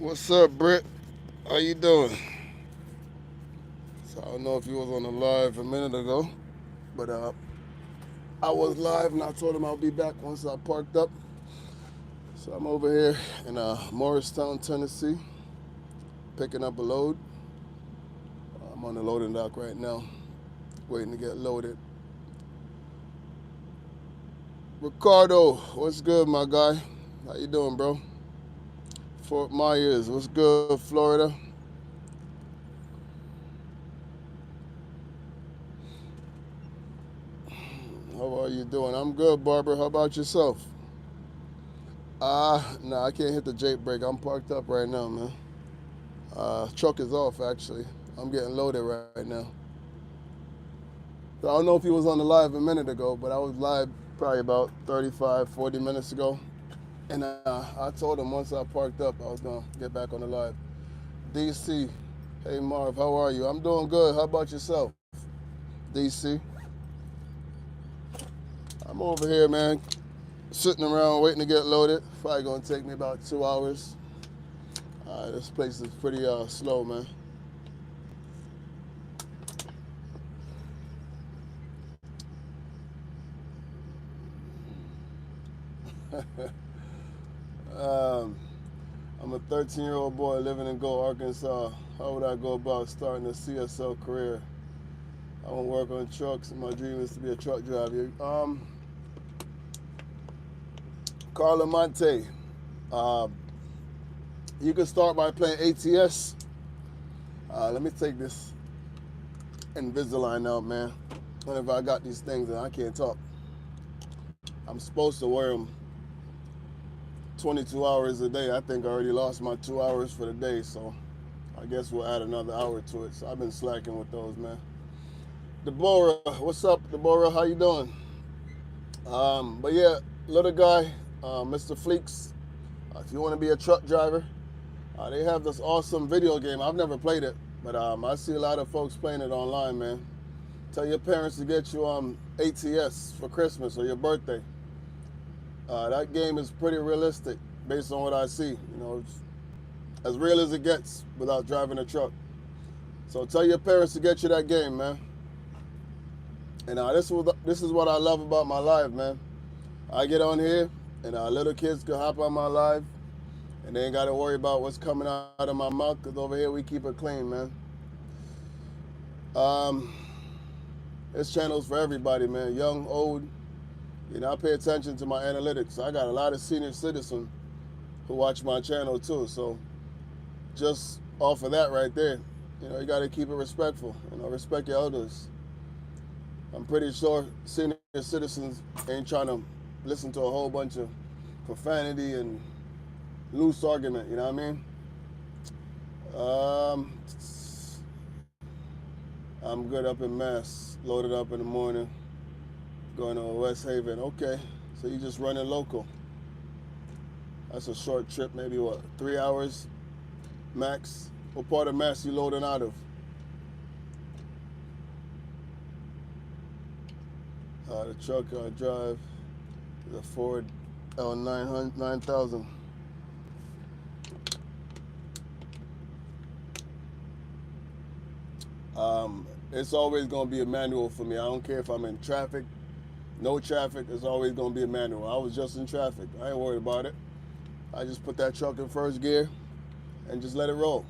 What's up, Britt? How you doing? So I don't know if you was on the live a minute ago, but I was live and I told him I'll be back once I parked up. So I'm over here in Morristown, Tennessee, picking up a load. I'm on the loading dock right now, waiting to get loaded. Ricardo, what's good, my guy? How you doing, bro? Fort Myers, what's good, Florida? How are you doing? I'm good, Barbara. How about yourself? No, I can't hit the Jake brake. I'm parked up right now, man. Truck is off, actually. I'm getting loaded right now. So I don't know if he was on the live a minute ago, but I was live probably about 35, 40 minutes ago. And I told him once I parked up, I was going to get back on the live. DC, hey Marv, how are you? I'm doing good. How about yourself? DC, I'm over here, man, sitting around waiting to get loaded. Probably going to take me about 2 hours. This place is pretty slow, man. um, I'm a 13-year-old boy living in Go, Arkansas. How would I go about starting a CSL career? I want to work on trucks, and my dream is to be a truck driver. Carla Monte, uh, you can start by playing ATS. Let me take this Invisalign out, man. Whenever I got these things and I can't talk, I'm supposed to wear them 22 hours a day. I think I already lost my 2 hours for the day, so I guess we'll add another hour to it. So I've been slacking with those, man. Deborah, what's up, Deborah? How you doing? But yeah, little guy, Mr. Fleeks, if you want to be a truck driver, they have this awesome video game. I've never played it, but I see a lot of folks playing it online, man. Tell your parents to get you ATS for Christmas or your birthday. That game is pretty realistic based on what I see. You know, it's as real as it gets without driving a truck. So tell your parents to get you that game, man. And this is what I love about my life, man. I get on here, and little kids can hop on my live, and they ain't got to worry about what's coming out of my mouth, because over here we keep it clean, man. Um, this channel's for everybody, man, young, old. You know, I pay attention to my analytics. I got a lot of senior citizens who watch my channel, too. So just off of that right there, you know, you got to keep it respectful. You know, respect your elders. I'm pretty sure senior citizens ain't trying to listen to a whole bunch of profanity and loose argument, you know what I mean? I'm good up in Mass, loaded up in the morning, going to West Haven. Okay, so you just running local. That's a short trip, maybe what, 3 hours max? What part of Mass you loading out of? The truck I drive is a Ford L9000. It's always going to be a manual for me. I don't care if I'm in traffic, no traffic, it's always going to be a manual. I was just in traffic. I ain't worried about it. I just put that truck in first gear and just let it roll.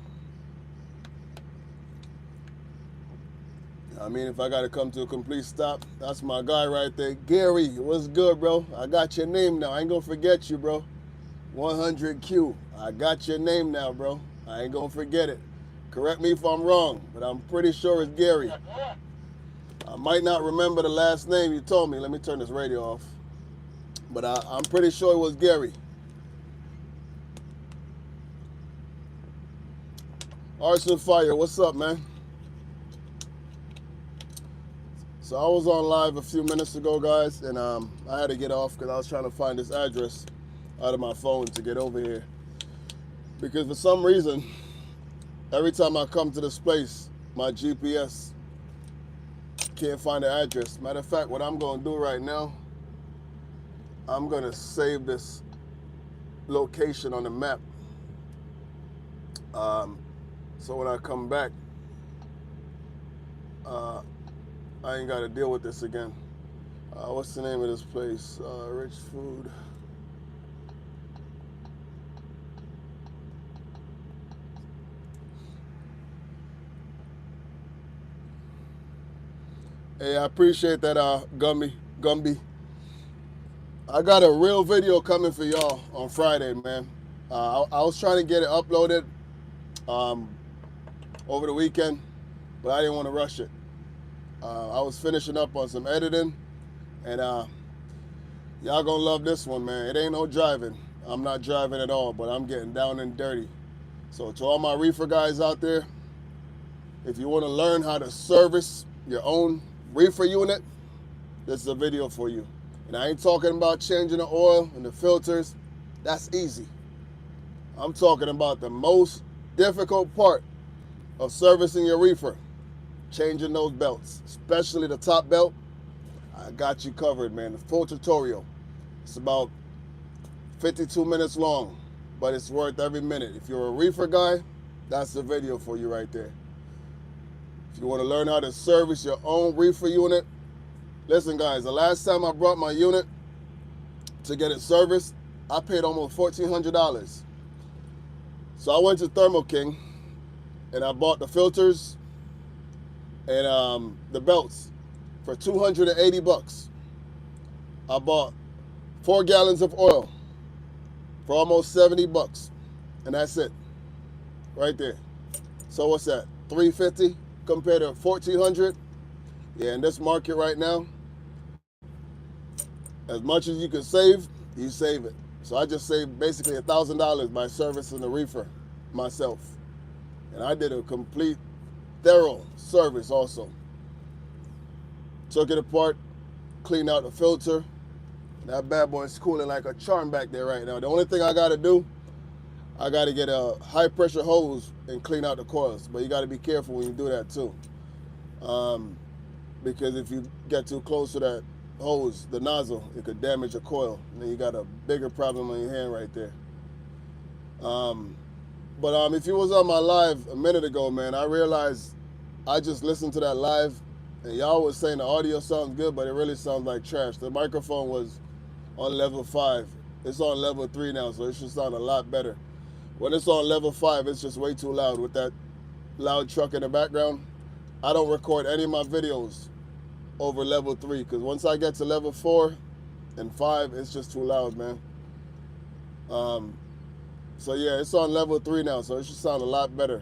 I mean, if I got to come to a complete stop, that's my guy right there. Gary, what's good, bro? I got your name now. I ain't going to forget you, bro. 100Q. I got your name now, bro. I ain't going to forget it. Correct me if I'm wrong, but I'm pretty sure it's Gary. I might not remember the last name you told me. Let me turn this radio off. But I'm pretty sure it was Gary. Arson Fire, what's up, man? So I was on live a few minutes ago, guys, and I had to get off because I was trying to find this address out of my phone to get over here. Because for some reason, every time I come to this place, my GPS can't find the address. Matter of fact, what I'm going to do right now, I'm going to save this location on the map So when I come back, I ain't got to deal with this again. What's the name of this place? Rich Food. Hey, I appreciate that, Gumby. I got a real video coming for y'all on Friday, man. I was trying to get it uploaded um, over the weekend, but I didn't want to rush it. I was finishing up on some editing, and y'all gonna love this one, man. It ain't no driving. I'm not driving at all, but I'm getting down and dirty. So to all my reefer guys out there, if you want to learn how to service your own reefer unit, this is a video for you. And I ain't talking about changing the oil and the filters. That's easy. I'm talking about the most difficult part of servicing your reefer, changing those belts, especially the top belt. I got you covered, man. The full tutorial. It's about 52 minutes long, but it's worth every minute. If you're a reefer guy, that's the video for you right there. If you want to learn how to service your own reefer unit, listen guys, the last time I brought my unit to get it serviced, I paid almost $1,400. So I went to Thermo King and I bought the filters and the belts for $280. I bought 4 gallons of oil for almost $70, and that's it, right there. So what's that? $350 compared to $1,400. Yeah, in this market right now, as much as you can save, you save it. So I just saved basically $1,000 by servicing the reefer myself, and I did a complete, thorough service also. Took it apart, cleaned out the filter. That bad boy is cooling like a charm back there right now. The only thing I gotta do, I gotta get a high pressure hose and clean out the coils. But you gotta be careful when you do that too. Because if you get too close to that hose, the nozzle, it could damage a coil. And then you got a bigger problem on your hand right there. But if you was on my live a minute ago, man, I realized I just listened to that live and y'all was saying the audio sounds good, but it really sounds like trash. The microphone was on level 5. It's on level 3 now, so it should sound a lot better. When it's on level 5, it's just way too loud with that loud truck in the background. I don't record any of my videos over level 3 because once I get to level 4 and 5, it's just too loud, man. So yeah, it's on level 3 now, so it should sound a lot better.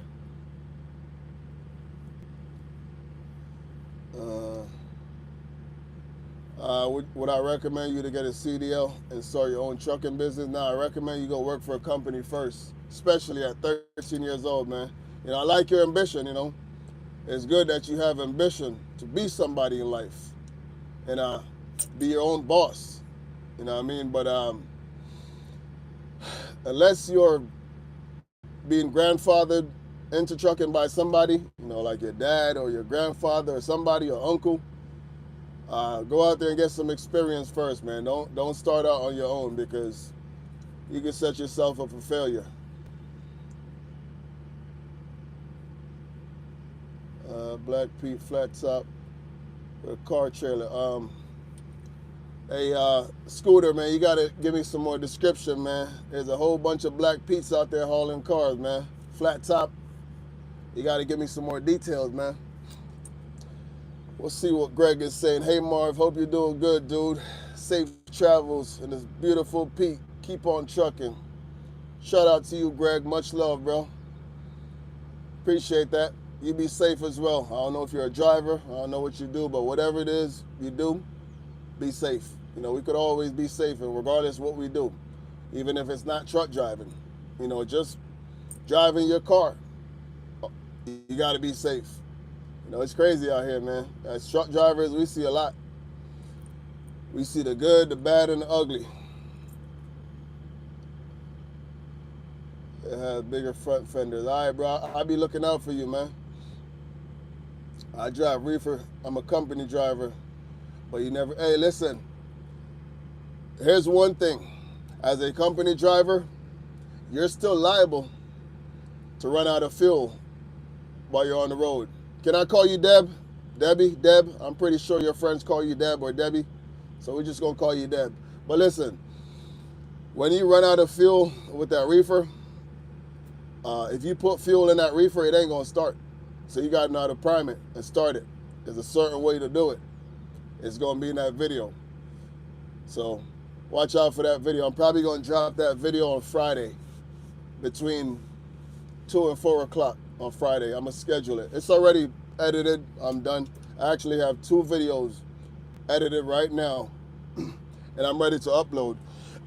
Would I recommend you to get a CDL and start your own trucking business? Now, I recommend you go work for a company first, especially at 13 years old, man. You know, I like your ambition, you know. It's good that you have ambition to be somebody in life and be your own boss, you know what I mean? But unless you're being grandfathered into trucking by somebody, you know, like your dad or your grandfather or somebody, or uncle, go out there and get some experience first, man. Don't start out on your own because you can set yourself up for failure. Black Pete flat top with a car trailer. Hey, Scooter, man, you gotta give me some more description, man. There's a whole bunch of Black Pete's out there hauling cars, man. Flat top. You gotta give me some more details, man. We'll see what Greg is saying. Hey, Marv, hope you're doing good, dude. Safe travels in this beautiful Pete. Keep on trucking. Shout out to you, Greg. Much love, bro. Appreciate that. You be safe as well. I don't know if you're a driver. I don't know what you do, but whatever it is you do, be safe. You know, we could always be safe, and regardless what we do, even if it's not truck driving, you know, just driving your car, you got to be safe. You know, it's crazy out here, man. As truck drivers, we see a lot. We see the good, the bad, and the ugly. It has bigger front fenders. All right, bro, I'll be looking out for you, man. I drive reefer. I'm a company driver. But you never, hey, listen, here's one thing. As a company driver, you're still liable to run out of fuel while you're on the road. Can I call you Deb? Debbie? Deb? I'm pretty sure your friends call you Deb or Debbie. So we're just going to call you Deb. But listen, when you run out of fuel with that reefer, if you put fuel in that reefer, it ain't going to start. So you got to know how to prime it and start it. There's a certain way to do it. It's going to be in that video. So watch out for that video. I'm probably going to drop that video on Friday between 2 and 4 o'clock on Friday. I'm going to schedule it. It's already edited. I'm done. I actually have 2 videos edited right now, and I'm ready to upload.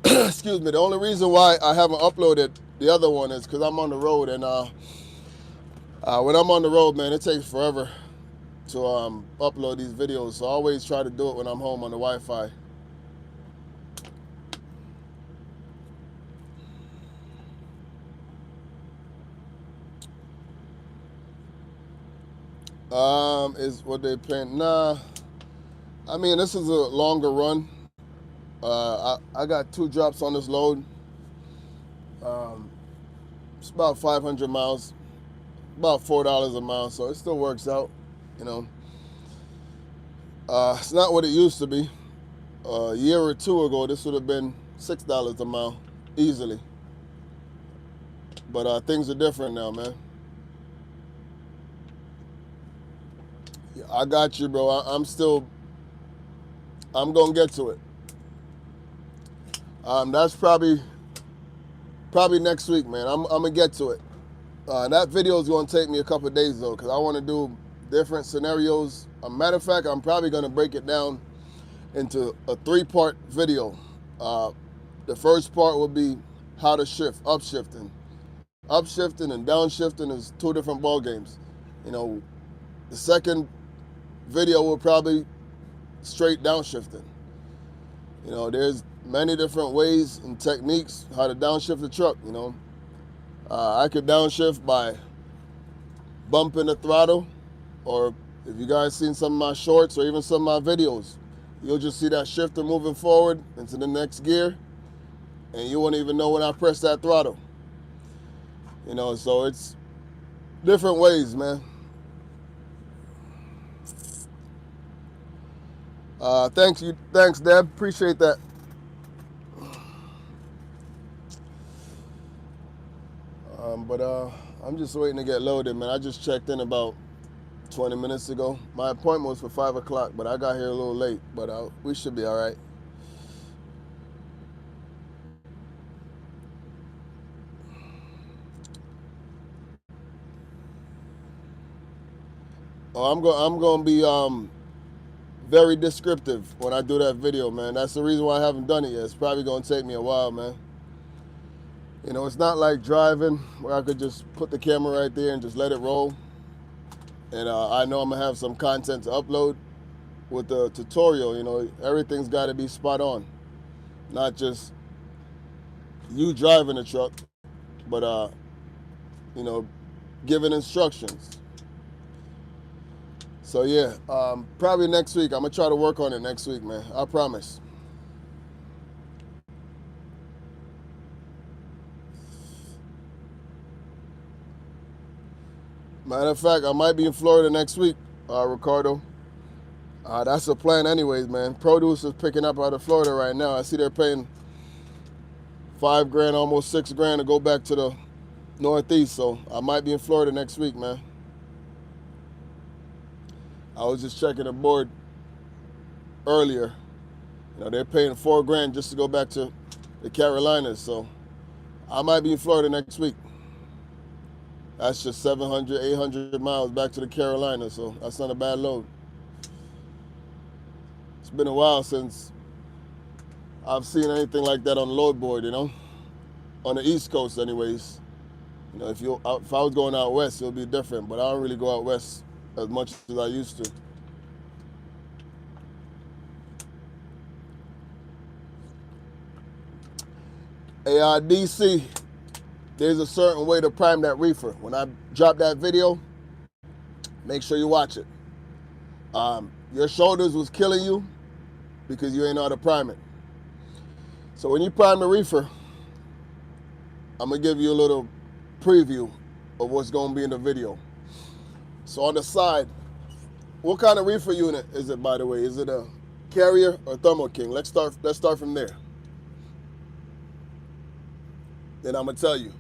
Excuse me. The only reason why I haven't uploaded the other one is because I'm on the road, and when I'm on the road, man, it takes forever to upload these videos. So I always try to do it when I'm home on the Wi-Fi. Is what they paying? Nah, I mean, this is a longer run. I got 2 drops on this load. It's about 500 miles, about $4 a mile, so it still works out, you know. It's not what it used to be. A year or 2 ago, this would have been $6 a mile, easily. But things are different now, man. Yeah, I got you, bro. I'm gonna get to it. That's probably next week, man. I'm gonna get to it. That video is gonna take me a couple of days though, because I want to do different scenarios. Matter of fact, I'm probably gonna break it down into a 3-part video. The first part will be how to shift, upshifting. Upshifting and downshifting is 2 different ball games. You know, the second video will probably straight downshifting. You know, there's many different ways and techniques how to downshift the truck, you know. I could downshift by bumping the throttle, or if you guys seen some of my shorts or even some of my videos, you'll just see that shifter moving forward into the next gear, and you won't even know when I press that throttle. You know, so it's different ways, man. Thanks, Deb. Appreciate that. But I'm just waiting to get loaded, man. I just checked in about 20 minutes ago. My appointment was for 5 o'clock, but I got here a little late. But we should be all right. Oh, I'm gonna be very descriptive when I do that video, man. That's the reason why I haven't done it yet. It's probably gonna take me a while, man. You know, it's not like driving where I could just put the camera right there and just let it roll. And I know I'm gonna have some content to upload. With the tutorial, you know, everything's gotta be spot on. Not just you driving the truck, but you know, giving instructions. So yeah, probably next week. I'm gonna try to work on it next week, man. I promise. Matter of fact, I might be in Florida next week, Ricardo. That's the plan anyways, man. Produce is picking up out of Florida right now. I see they're paying $5,000, almost $6,000 to go back to the Northeast. So I might be in Florida next week, man. I was just checking the board earlier. You know, they're paying $4,000 just to go back to the Carolinas. So I might be in Florida next week. That's just 700, 800 miles back to the Carolinas. So that's not a bad load. It's been a while since I've seen anything like that on the load board, you know, on the East Coast anyways. You know, if I was going out west, it would be different, but I don't really go out west as much as I used to. DC, there's a certain way to prime that reefer. When I drop that video, make sure you watch it. Your shoulders was killing you because you ain't know how to prime it. So when you prime the reefer, I'm gonna give you a little preview of what's going to be in the video. So on the side, what kind of reefer unit is it, by the way? Is it a Carrier or Thermo King? Let's start from there. Then I'm gonna tell you.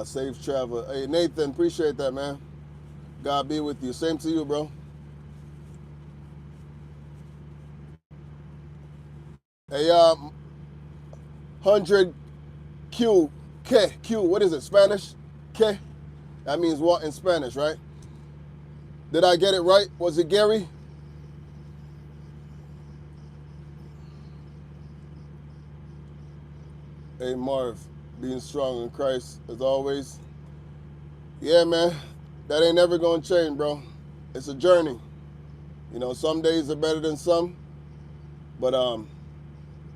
Safe travel. Hey Nathan, appreciate that, man. God be with you. Same to you, bro. Hey, 100 Q, K, Q, what is it, Spanish? K? That means what in Spanish, right? Did I get it right? Was it Gary? Hey, Marv, being strong in Christ as always. Yeah, man, that ain't never gonna change, bro. It's a journey. You know, some days are better than some, but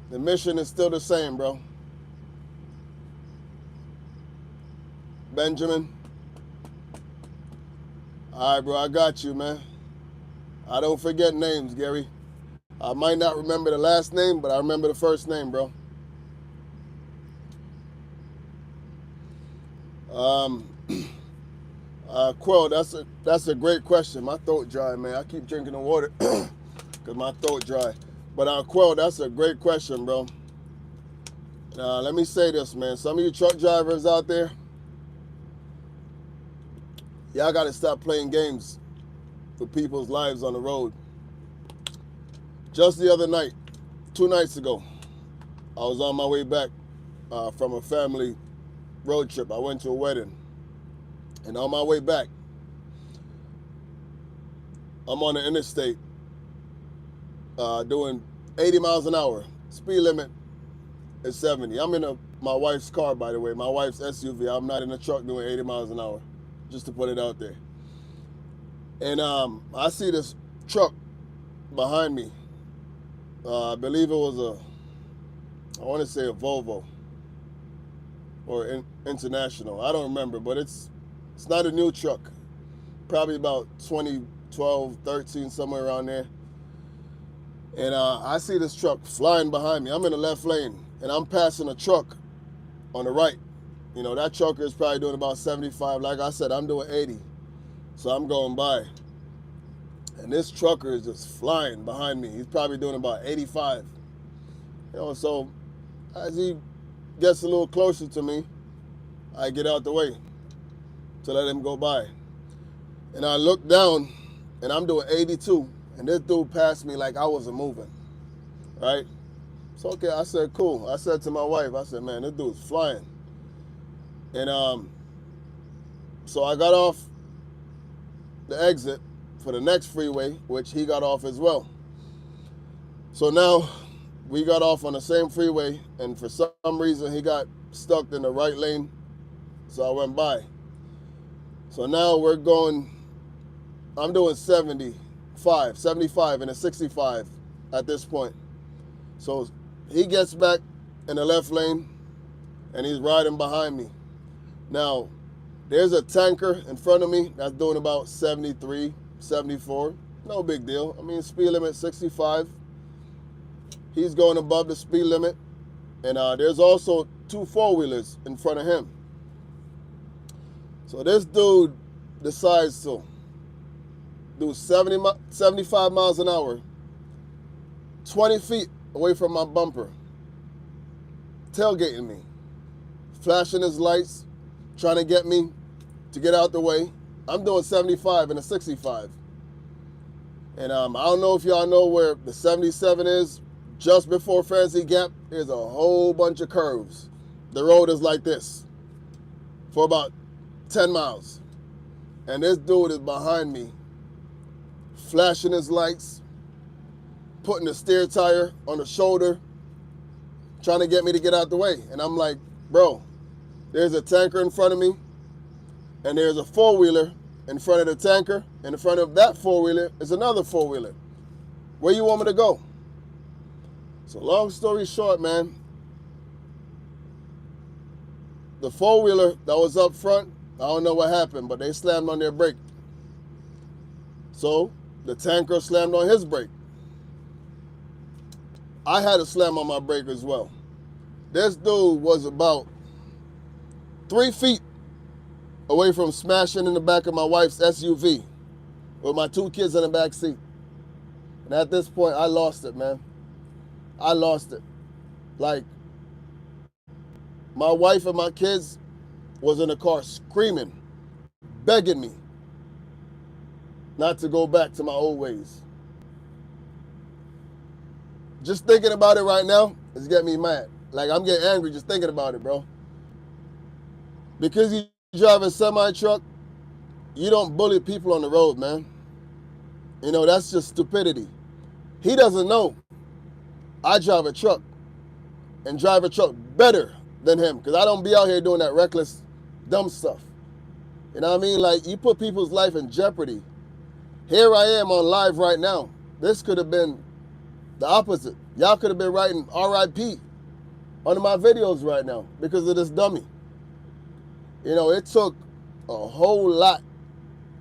the mission is still the same, bro. Benjamin. All right, bro, I got you, man. I don't forget names, Gary. I might not remember the last name, but I remember the first name, bro. Quill, that's a great question. My throat dry, man. I keep drinking the water because my throat dry. But Quill, that's a great question, bro. Let me say this, man. Some of you truck drivers out there, y'all got to stop playing games with people's lives on the road. Just the other night, 2 nights ago, I was on my way back from a family road trip. I went to a wedding. And on my way back, I'm on the interstate doing 80 miles an hour. Speed limit is 70. I'm in my wife's car, by the way, my wife's SUV. I'm not in a truck doing 80 miles an hour, just to put it out there. And I see this truck behind me. I believe it was I want to say a Volvo or International. I don't remember, but it's not a new truck. Probably about 2012, 13, somewhere around there. And I see this truck flying behind me. I'm in the left lane, and I'm passing a truck on the right. You know, that trucker is probably doing about 75. Like I said, I'm doing 80. So I'm going by. And this trucker is just flying behind me. He's probably doing about 85. You know, so as he gets a little closer to me, I get out the way to let him go by. And I look down, and I'm doing 82, and this dude passed me like I wasn't moving, right? So, okay, I said, cool. I said to my wife, I said, man, this dude's flying. And so I got off the exit for the next freeway, which he got off as well. So now we got off on the same freeway, and for some reason he got stuck in the right lane, so I went by. So now we're going, I'm doing 75 and a 65 at this point. So he gets back in the left lane, and he's riding behind me. Now, there's a tanker in front of me that's doing about 73, 74. No big deal. I mean, speed limit 65. He's going above the speed limit. And there's also 2 4-wheelers in front of him. So this dude decides to do 75 miles an hour, 20 feet away from my bumper, tailgating me, flashing his lights, trying to get me to get out the way. I'm doing 75 and a 65. And I don't know if y'all know where the 77 is. Just before Fancy Gap, there's a whole bunch of curves. The road is like this for about 10 miles. And this dude is behind me, flashing his lights, putting the steer tire on the shoulder, trying to get me to get out the way. And I'm like, bro, there's a tanker in front of me, and there's a 4-wheeler in front of the tanker, and in front of that 4-wheeler is another 4-wheeler. Where you want me to go? So long story short, man, the 4-wheeler that was up front, I don't know what happened, but they slammed on their brake. So the tanker slammed on his brake. I had to slam on my brake as well. This dude was about 3 feet away from smashing in the back of my wife's SUV with my 2 kids in the back seat. And at this point, I lost it, man. I lost it. Like, my wife and my kids was in the car screaming, begging me not to go back to my old ways. Just thinking about it right now is getting me mad. Like, I'm getting angry just thinking about it, bro. Because you drive a semi-truck, you don't bully people on the road, man. You know, that's just stupidity. He doesn't know I drive a truck and drive a truck better than him, because I don't be out here doing that reckless, dumb stuff. You know what I mean? Like, you put people's life in jeopardy. Here I am on live right now. This could have been the opposite. Y'all could have been writing RIP under my videos right now because of this dummy. You know, it took a whole lot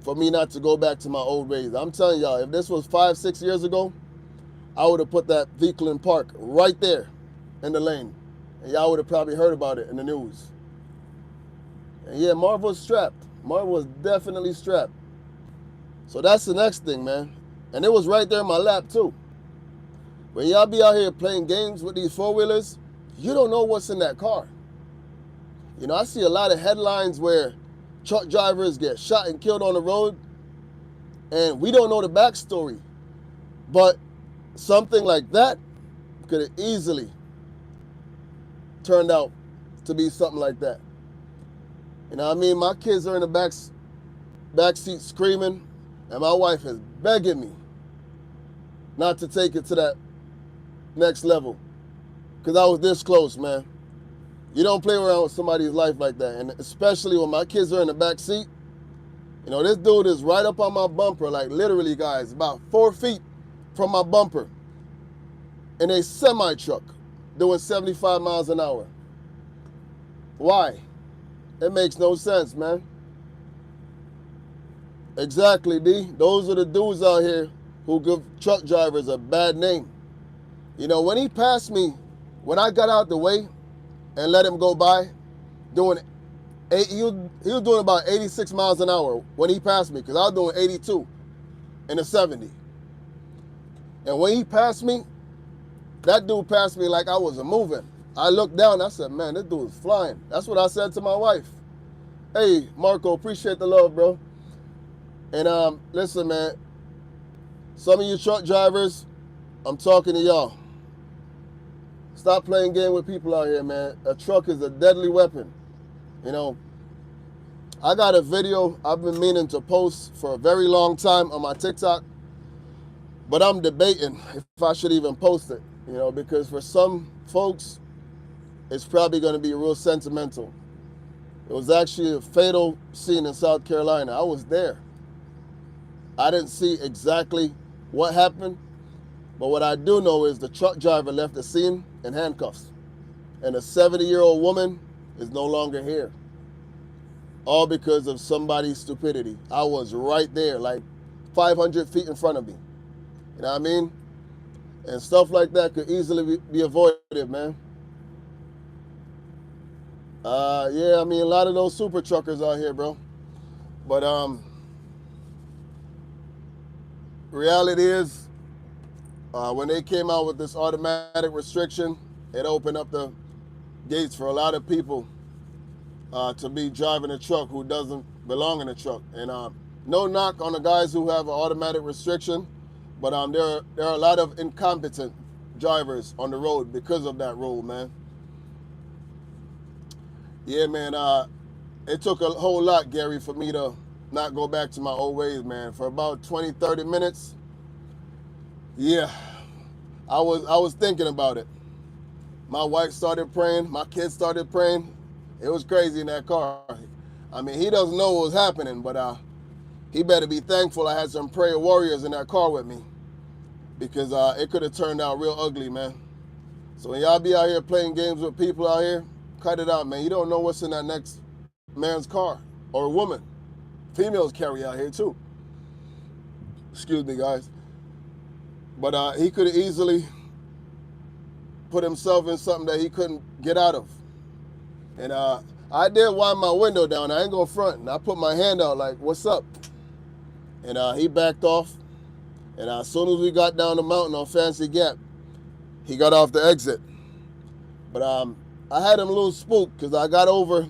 for me not to go back to my old ways. I'm telling y'all, if this was 5-6 years ago, I would have put that vehicle in park right there in the lane. And y'all would have probably heard about it in the news. And yeah, Marv was strapped. Marv was definitely strapped. So that's the next thing, man. And it was right there in my lap, too. When y'all be out here playing games with these four-wheelers, you don't know what's in that car. You know, I see a lot of headlines where truck drivers get shot and killed on the road, and we don't know the backstory. But something like that could have easily turned out to be something like that. You know what I mean? My kids are in the back seat screaming, and my wife is begging me not to take it to that next level, because I was this close, man. You don't play around with somebody's life like that, and especially when my kids are in the back seat. You know, this dude is right up on my bumper, like literally, guys, about 4 feet from my bumper, in a semi-truck doing 75 miles an hour. Why? It makes no sense, man. Exactly, D. Those are the dudes out here who give truck drivers a bad name. You know, when he passed me, when I got out the way and let him go by, he was doing about 86 miles an hour when he passed me, because I was doing 82 in a 70. And when he passed me, that dude passed me like I wasn't moving. I looked down, I said, man, this dude is flying. That's what I said to my wife. Hey, Marco, appreciate the love, bro. And listen, man, some of you truck drivers, I'm talking to y'all. Stop playing game with people out here, man. A truck is a deadly weapon. You know, I got a video I've been meaning to post for a very long time on my TikTok, but I'm debating if I should even post it, you know, because for some folks, it's probably going to be real sentimental. It was actually a fatal scene in South Carolina. I was there. I didn't see exactly what happened, but what I do know is the truck driver left the scene in handcuffs, and a 70-year-old woman is no longer here. All because of somebody's stupidity. I was right there, like 500 feet in front of me. You know what I mean? And stuff like that could easily be avoided, man. Yeah, I mean, a lot of those super truckers out here, bro. But reality is, when they came out with this automatic restriction, it opened up the gates for a lot of people to be driving a truck who doesn't belong in a truck. And no knock on the guys who have an automatic restriction, but there are a lot of incompetent drivers on the road because of that rule, man. Yeah, man, it took a whole lot, Gary, for me to not go back to my old ways, man. For about 20, 30 minutes, yeah, I was thinking about it. My wife started praying. My kids started praying. It was crazy in that car. I mean, he doesn't know what was happening, but he better be thankful I had some prayer warriors in that car with me, because it could have turned out real ugly, man. So when y'all be out here playing games with people out here, cut it out, man. You don't know what's in that next man's car or a woman. Females carry out here too. Excuse me, guys. But he could have easily put himself in something that he couldn't get out of. And I did wind my window down. I ain't gonna front. And I put my hand out like, what's up? And he backed off. And as soon as we got down the mountain on Fancy Gap, he got off the exit. But I had him a little spooked because I got over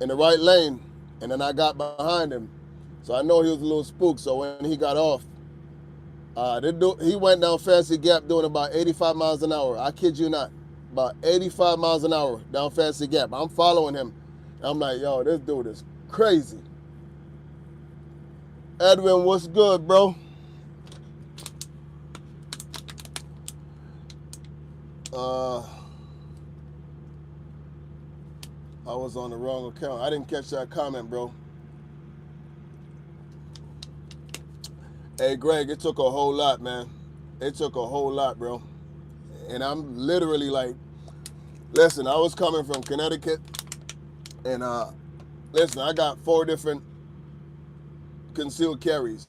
in the right lane and then I got behind him. So I know he was a little spooked. So when he got off, he went down Fancy Gap doing about 85 miles an hour. I kid you not. About 85 miles an hour down Fancy Gap. I'm following him. I'm like, yo, this dude is crazy. Edwin, what's good, bro? I was on the wrong account. I didn't catch that comment, bro. Hey, Greg, it took a whole lot, man. It took a whole lot, bro. And I'm literally like, listen, I was coming from Connecticut, and listen, I got 4 different concealed carries.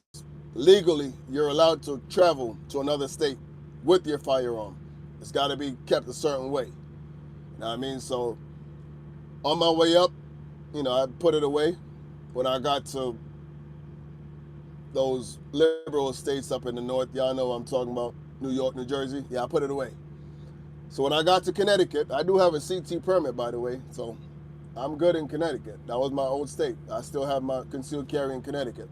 Legally, you're allowed to travel to another state with your firearm. It's got to be kept a certain way. You know what I mean? So on my way up, you know, I put it away. When I got to those liberal states up in the north, y'all know what I'm talking about, New York, New Jersey, yeah, I put it away. So when I got to Connecticut, I do have a CT permit, by the way, so I'm good in Connecticut. That was my old state. I still have my concealed carry in Connecticut.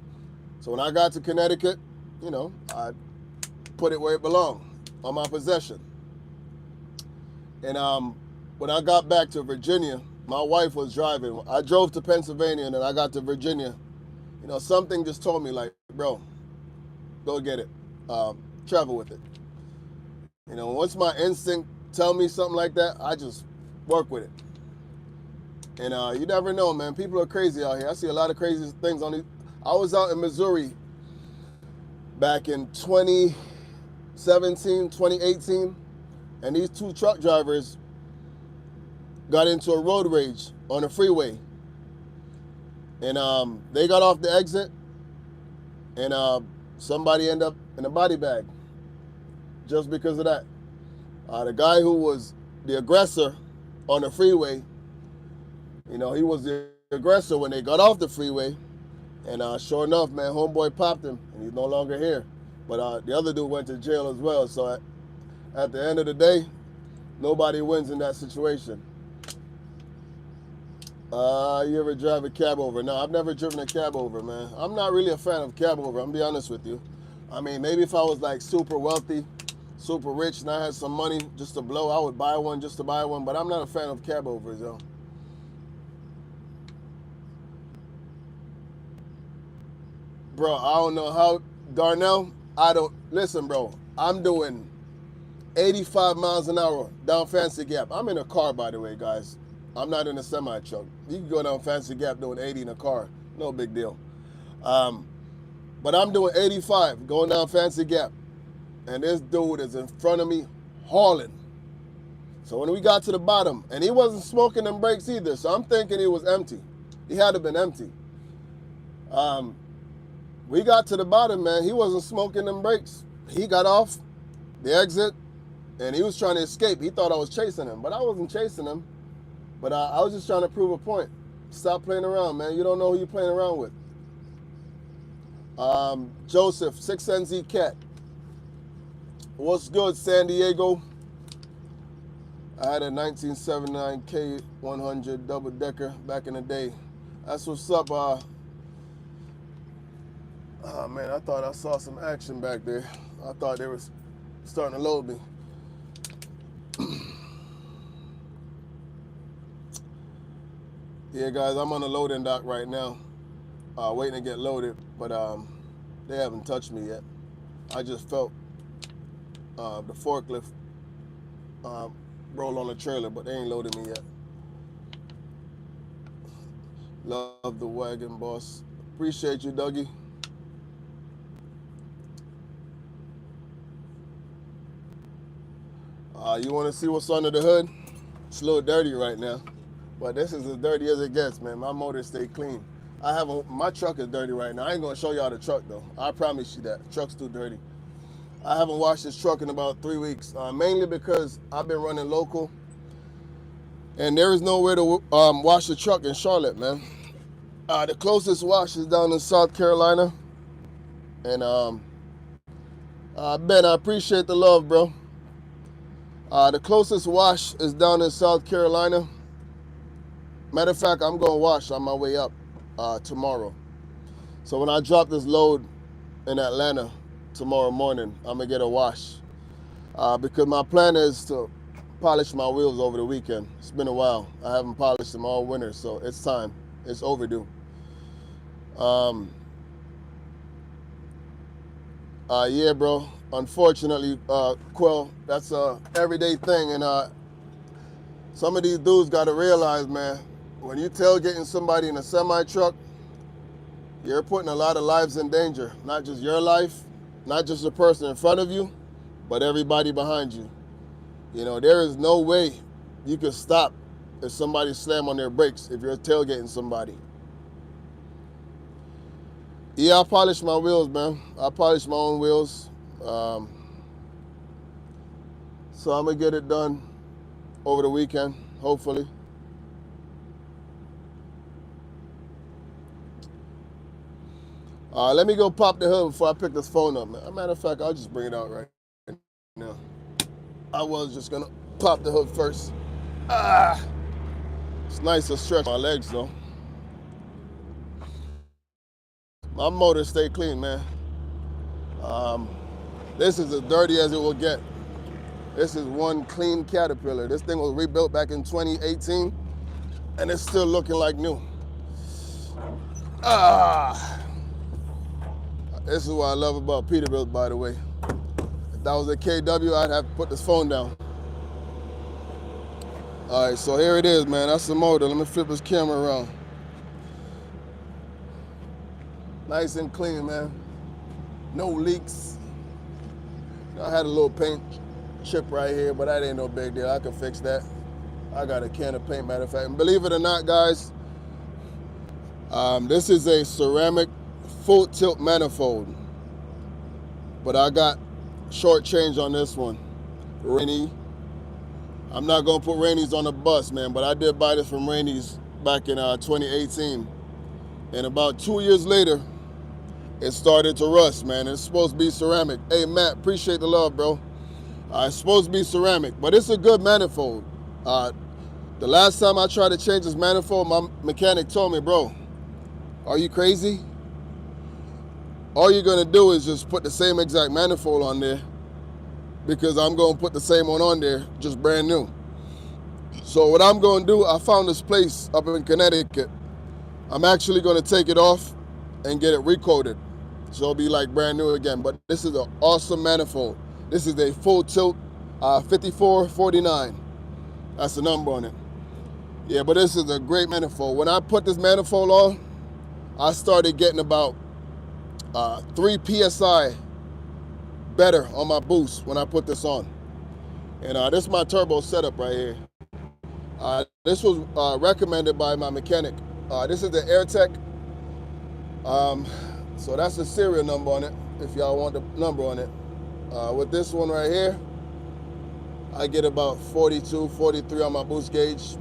So when I got to Connecticut, you know, I put it where it belonged, on my possession. And when I got back to Virginia, my wife was driving. I drove to Pennsylvania and then I got to Virginia. You know, something just told me like, bro, go get it. Travel with it. You know, once my instinct tell me something like that, I just work with it. And you never know, man. People are crazy out here. I see a lot of crazy things on these. I was out in Missouri back in 2017, 2018, and these 2 truck drivers got into a road rage on the freeway. And they got off the exit, and somebody ended up in a body bag just because of that. The guy who was the aggressor on the freeway, you know, he was the aggressor when they got off the freeway. And sure enough, man, homeboy popped him, and he's no longer here. But the other dude went to jail as well. So at the end of the day, nobody wins in that situation. You ever drive a cab over? No, I've never driven a cab over, man. I'm not really a fan of cab over, I'm gonna be honest with you. I mean, maybe if I was like super wealthy, super rich, and I had some money just to blow, I would buy one just to buy one, but I'm not a fan of cab overs, yo. Bro, I don't know how, Darnell, listen, bro, I'm doing 85 miles an hour down Fancy Gap. I'm in a car, by the way, guys. I'm not in a semi-truck. You can go down Fancy Gap doing 80 in a car. No big deal. But I'm doing 85 going down Fancy Gap. And this dude is in front of me hauling. So when we got to the bottom, and he wasn't smoking them brakes either, so I'm thinking he was empty. He had to have been empty. We got to the bottom, man. He wasn't smoking them brakes. He got off the exit, and he was trying to escape. He thought I was chasing him, but I wasn't chasing him. But I was just trying to prove a point. Stop playing around, man. You don't know who you're playing around with. Joseph, 6NZ Cat. What's good, San Diego? I had a 1979 K100 double-decker back in the day. That's what's up. Oh, man, I thought I saw some action back there. I thought they were starting to load me. Yeah, guys, I'm on the loading dock right now, waiting to get loaded, but they haven't touched me yet. I just felt the forklift roll on the trailer, but they ain't loaded me yet. Love the wagon, boss. Appreciate you, Dougie. You want to see what's under the hood? It's a little dirty right now, but this is as dirty as it gets, man. My motor stay clean. My truck is dirty right now. I ain't gonna show y'all the truck though. I promise you that. The truck's too dirty. I haven't washed this truck in about 3 weeks, mainly because I've been running local, and there is nowhere to wash the truck in Charlotte, man. The closest wash is down in South Carolina, and Ben, I appreciate the love, bro. The closest wash is down in South Carolina. Matter of fact, I'm gonna wash on my way up tomorrow. So when I drop this load in Atlanta tomorrow morning, I'm gonna get a wash because my plan is to polish my wheels over the weekend. It's been a while. I haven't polished them all winter, so it's time. It's overdue. Yeah, bro. Unfortunately, Quell, that's a everyday thing, and some of these dudes got to realize, man, when you tailgating somebody in a semi truck, you're putting a lot of lives in danger. Not just your life, not just the person in front of you, but everybody behind you. You know, there is no way you can stop if somebody slam on their brakes if you're tailgating somebody. Yeah, I polish my wheels, man. I polish my own wheels. So I'm gonna get it done over the weekend, hopefully. Let me go pop the hood before I pick this phone up, man. As a matter of fact, I'll just bring it out right now. I was just gonna pop the hood first. It's nice to stretch my legs though. My motor stay clean, man. This is as dirty as it will get. This is one clean Caterpillar. This thing was rebuilt back in 2018, and it's still looking like new. This is what I love about Peterbilt, by the way. If that was a KW, I'd have to put this phone down. All right, so here it is, man. That's the motor. Let me flip this camera around. Nice and clean, man. No leaks. I had a little paint chip right here, but that ain't no big deal. I can fix that. I got a can of paint, matter of fact. And believe it or not, guys, this is a ceramic full tilt manifold, but I got short change on this one. Rainy. I'm not gonna put Rainey's on the bus, man, but I did buy this from Rainey's back in 2018. And about 2 years later, it started to rust, man. It's supposed to be ceramic. Hey, Matt, appreciate the love, bro. It's supposed to be ceramic, but it's a good manifold. The last time I tried to change this manifold, my mechanic told me, bro, are you crazy? All you're gonna do is just put the same exact manifold on there because I'm gonna put the same one on there, just brand new. So what I'm gonna do, I found this place up in Connecticut. I'm actually gonna take it off and get it recoated. So it'll be like brand new again. But this is an awesome manifold. This is a full tilt 5449. That's the number on it. Yeah, but this is a great manifold. When I put this manifold on, I started getting about 3 PSI better on my boost when I put this on. And this is my turbo setup right here. This was recommended by my mechanic. This is the AirTech. So that's the serial number on it, if y'all want the number on it. With this one right here, I get about 42, 43 on my boost gauge.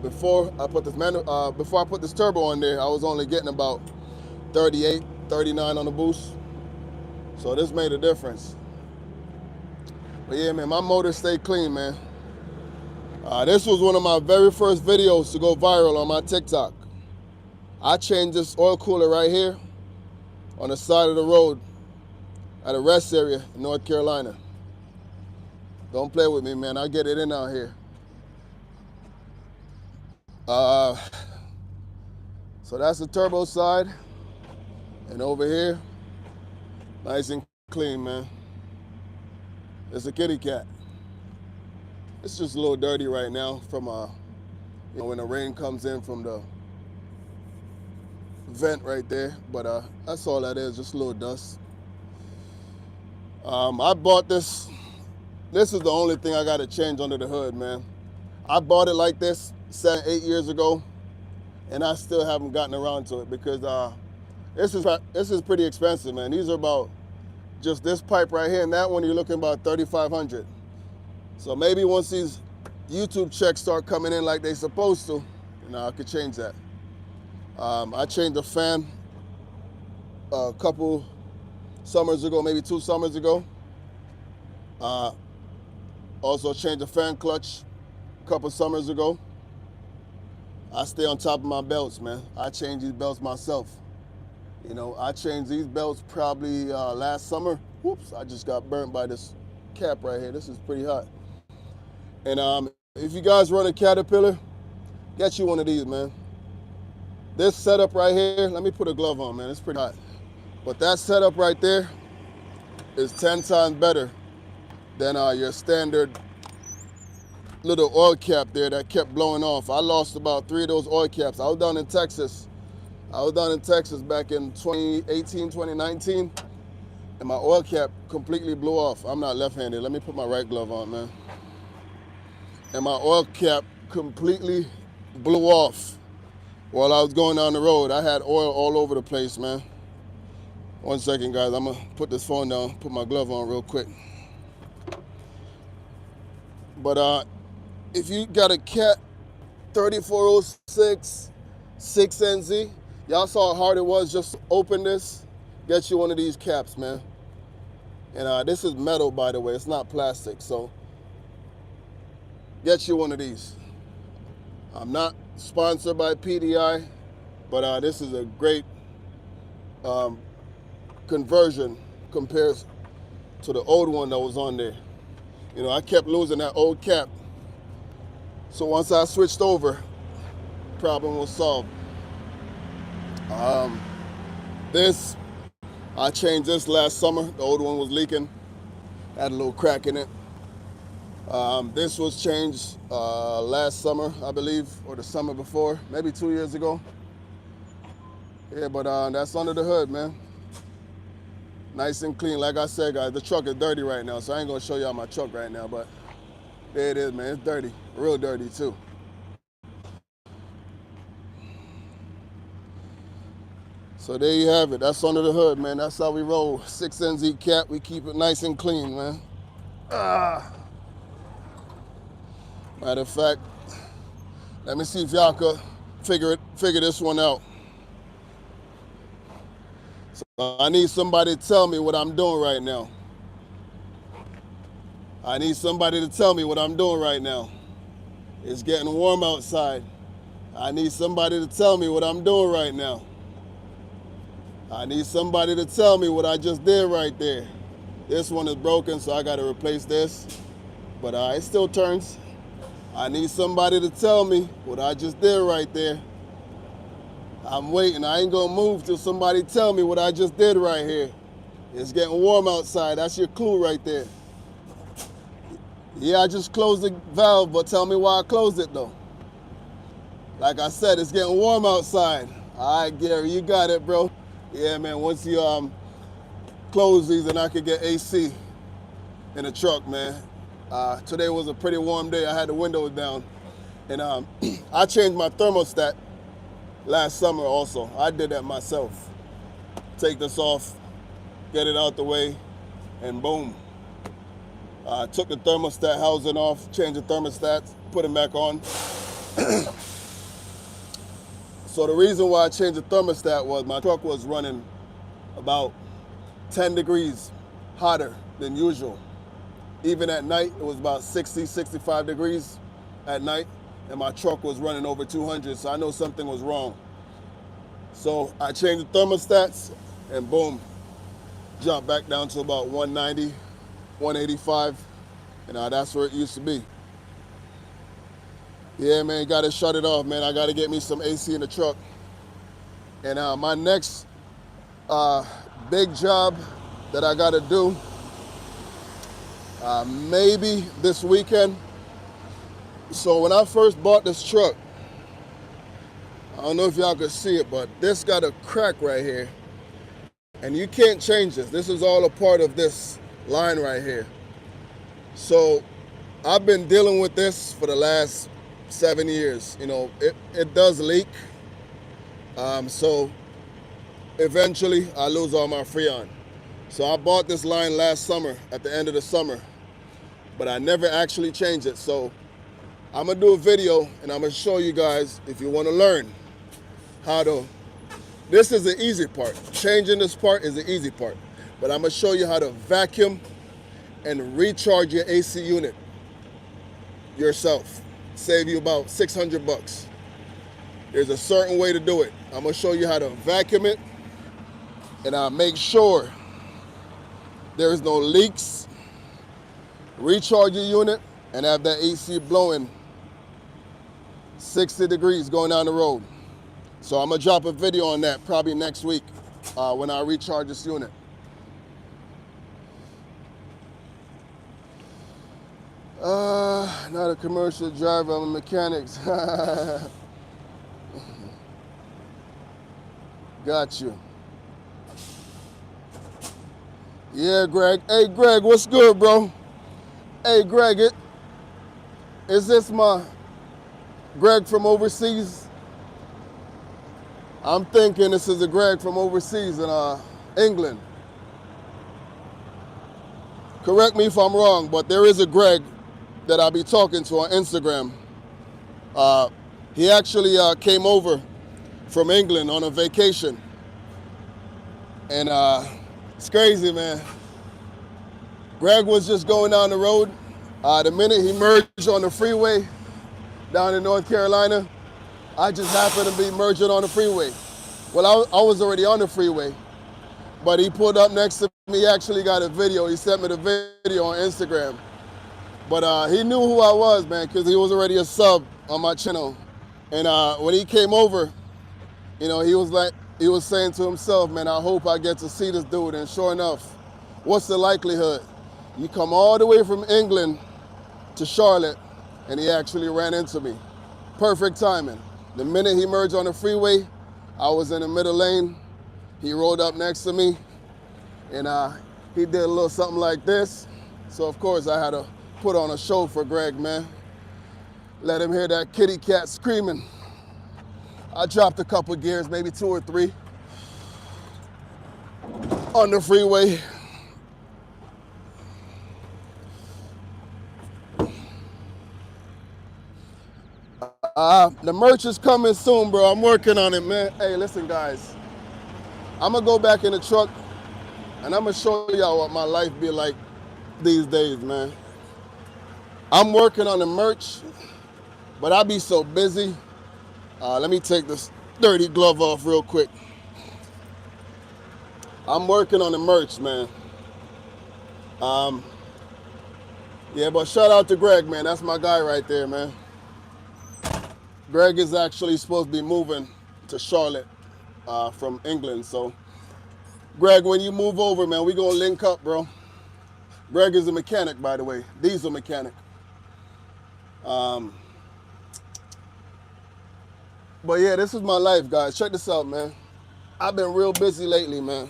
Before I put this turbo on there, I was only getting about 38, 39 on the boost. So this made a difference. But yeah, man, my motor stayed clean, man. This was one of my very first videos to go viral on my TikTok. I changed this oil cooler right here on the side of the road at a rest area in North Carolina. Don't play with me, man. I get it in out here. So that's the turbo side. And over here, nice and clean, man. It's a kitty cat. It's just a little dirty right now from when the rain comes in from the vent right there. But that's all that is, just a little dust. I bought this. This is the only thing I got to change under the hood, man. I bought it like this 7, 8 years ago, and I still haven't gotten around to it because this is pretty expensive, man. These are about just this pipe right here and that one, you're looking about $3,500. So maybe once these YouTube checks start coming in like they supposed to, I could change that. I changed the fan a couple summers ago, maybe 2 summers ago. Also changed the fan clutch a couple summers ago. I stay on top of my belts, man. I change these belts myself. I changed these belts probably last summer. Whoops, I just got burnt by this cap right here. This is pretty hot. And if you guys run a Caterpillar, get you one of these, man. This setup right here, let me put a glove on, man. It's pretty hot. But that setup right there is 10 times better than your standard little oil cap there that kept blowing off. I lost about 3 of those oil caps. I was down in Texas back in 2018, 2019, and my oil cap completely blew off. I'm not left-handed. Let me put my right glove on, man. And my oil cap completely blew off while I was going down the road. I had oil all over the place, man. 1 second, guys. I'm going to put this phone down, put my glove on real quick. But if you got a Cat 3406 6NZ, y'all saw how hard it was just to open this. Get you one of these caps, man. And this is metal, by the way. It's not plastic, so get you one of these. I'm not sponsored by PDI, but this is a great conversion compared to the old one that was on there. I kept losing that old cap. So once I switched over, problem was solved. I changed this last summer. The old one was leaking, had a little crack in it. This was changed last summer, I believe, or the summer before, maybe 2 years ago. Yeah, but that's under the hood, man. Nice and clean. Like I said, guys, the truck is dirty right now, so I ain't gonna show y'all my truck right now, but there it is, man. It's dirty, real dirty too. So there you have it. That's under the hood, man. That's how we roll. 6NZ Cat. We keep it nice and clean, man. Matter of fact, let me see if y'all could figure this one out. So I need somebody to tell me what I'm doing right now. I need somebody to tell me what I'm doing right now. It's getting warm outside. I need somebody to tell me what I'm doing right now. I need somebody to tell me what I just did right there. This one is broken, so I got to replace this. But it still turns. I need somebody to tell me what I just did right there. I'm waiting. I ain't going to move till somebody tell me what I just did right here. It's getting warm outside. That's your clue right there. Yeah, I just closed the valve, but tell me why I closed it, though. Like I said, it's getting warm outside. All right, Gary, you got it, bro. Yeah, man, once you close these, then I could get AC in the truck, man. Today was a pretty warm day. I had the windows down. And I changed my thermostat last summer also. I did that myself. Take this off, get it out the way, and boom. I took the thermostat housing off, changed the thermostat, put it back on. So the reason why I changed the thermostat was my truck was running about 10 degrees hotter than usual. Even at night, it was about 60, 65 degrees at night, and my truck was running over 200, so I know something was wrong. So I changed the thermostats, and boom, jumped back down to about 190, 185, and that's where it used to be. Yeah, man, gotta shut it off, man. I gotta get me some AC in the truck. And my next big job that I gotta do, maybe this weekend. So when I first bought this truck, I don't know if y'all could see it, but this got a crack right here. And you can't change this. This is all a part of this line right here. So I've been dealing with this for the last 7 years. It does leak. So eventually I lose all my Freon. So I bought this line last summer, at the end of the summer, but I never actually changed it. So I'm gonna do a video and I'm gonna show you guys, if you wanna learn how to, this is the easy part. Changing this part is the easy part. But I'm gonna show you how to vacuum and recharge your AC unit yourself. Save you about 600 bucks. There's a certain way to do it. I'm gonna show you how to vacuum it, and I'll make sure there's no leaks, recharge your unit, and have that AC blowing 60 degrees going down the road. So I'm gonna drop a video on that probably next week when I recharge this unit. Not a commercial driver, I'm a mechanic. Got you. Yeah, Greg. Hey, Greg, what's good, bro? Hey, Greg, is this my Greg from overseas? I'm thinking this is a Greg from overseas in England. Correct me if I'm wrong, but there is a Greg that I'll be talking to on Instagram. He actually came over from England on a vacation. And it's crazy, man. Greg was just going down the road. The minute he merged on the freeway down in North Carolina, I just happened to be merging on the freeway. Well, I was already on the freeway, but he pulled up next to me. He actually got a video. He sent me the video on Instagram. But he knew who I was, man, because he was already a sub on my channel. And when he came over, you know, he was saying to himself, man, I hope I get to see this dude. And sure enough, what's the likelihood? You come all the way from England to Charlotte, and he actually ran into me. Perfect timing. The minute he merged on the freeway, I was in the middle lane. He rolled up next to me, and he did a little something like this. So of course I had to put on a show for Greg, man. Let him hear that kitty cat screaming. I dropped a couple gears, maybe 2 or 3, on the freeway. The merch is coming soon, bro. I'm working on it, man. Hey, listen, guys. I'm gonna go back in the truck and I'm gonna show y'all what my life be like these days, man. I'm working on the merch, but I be so busy. Let me take this dirty glove off real quick. I'm working on the merch, man. Yeah, but shout out to Greg, man. That's my guy right there, man. Greg is actually supposed to be moving to Charlotte from England. So, Greg, when you move over, man, we gonna link up, bro. Greg is a mechanic, by the way, diesel mechanic. But yeah, this is my life, guys. Check this out, man. I've been real busy lately, man.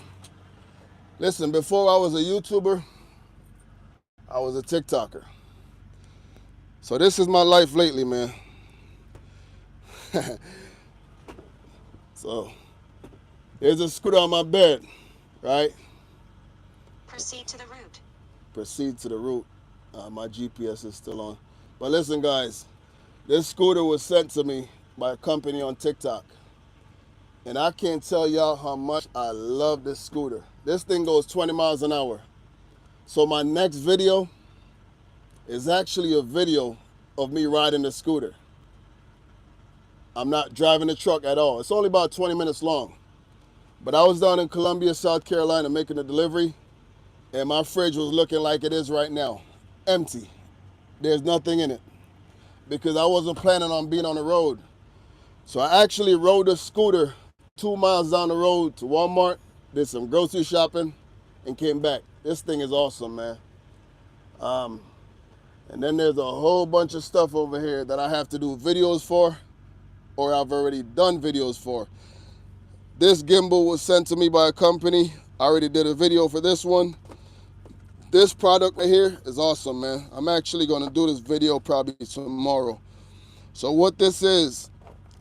Listen, before I was a YouTuber, I was a TikToker. So this is my life lately, man. So, there's a scooter on my bed, right? Proceed to the route. Proceed to the route. My GPS is still on. But listen, guys, this scooter was sent to me by a company on TikTok. And I can't tell y'all how much I love this scooter. This thing goes 20 miles an hour. So my next video is actually a video of me riding the scooter. I'm not driving the truck at all. It's only about 20 minutes long. But I was down in Columbia, South Carolina making a delivery, and my fridge was looking like it is right now. Empty. There's nothing in it. Because I wasn't planning on being on the road. So I actually rode a scooter 2 miles down the road to Walmart, did some grocery shopping, and came back. This thing is awesome, man. And then there's a whole bunch of stuff over here that I have to do videos for, or I've already done videos for. This gimbal was sent to me by a company. I already did a video for this one. This product right here is awesome, man. I'm actually gonna do this video probably tomorrow. So what this is,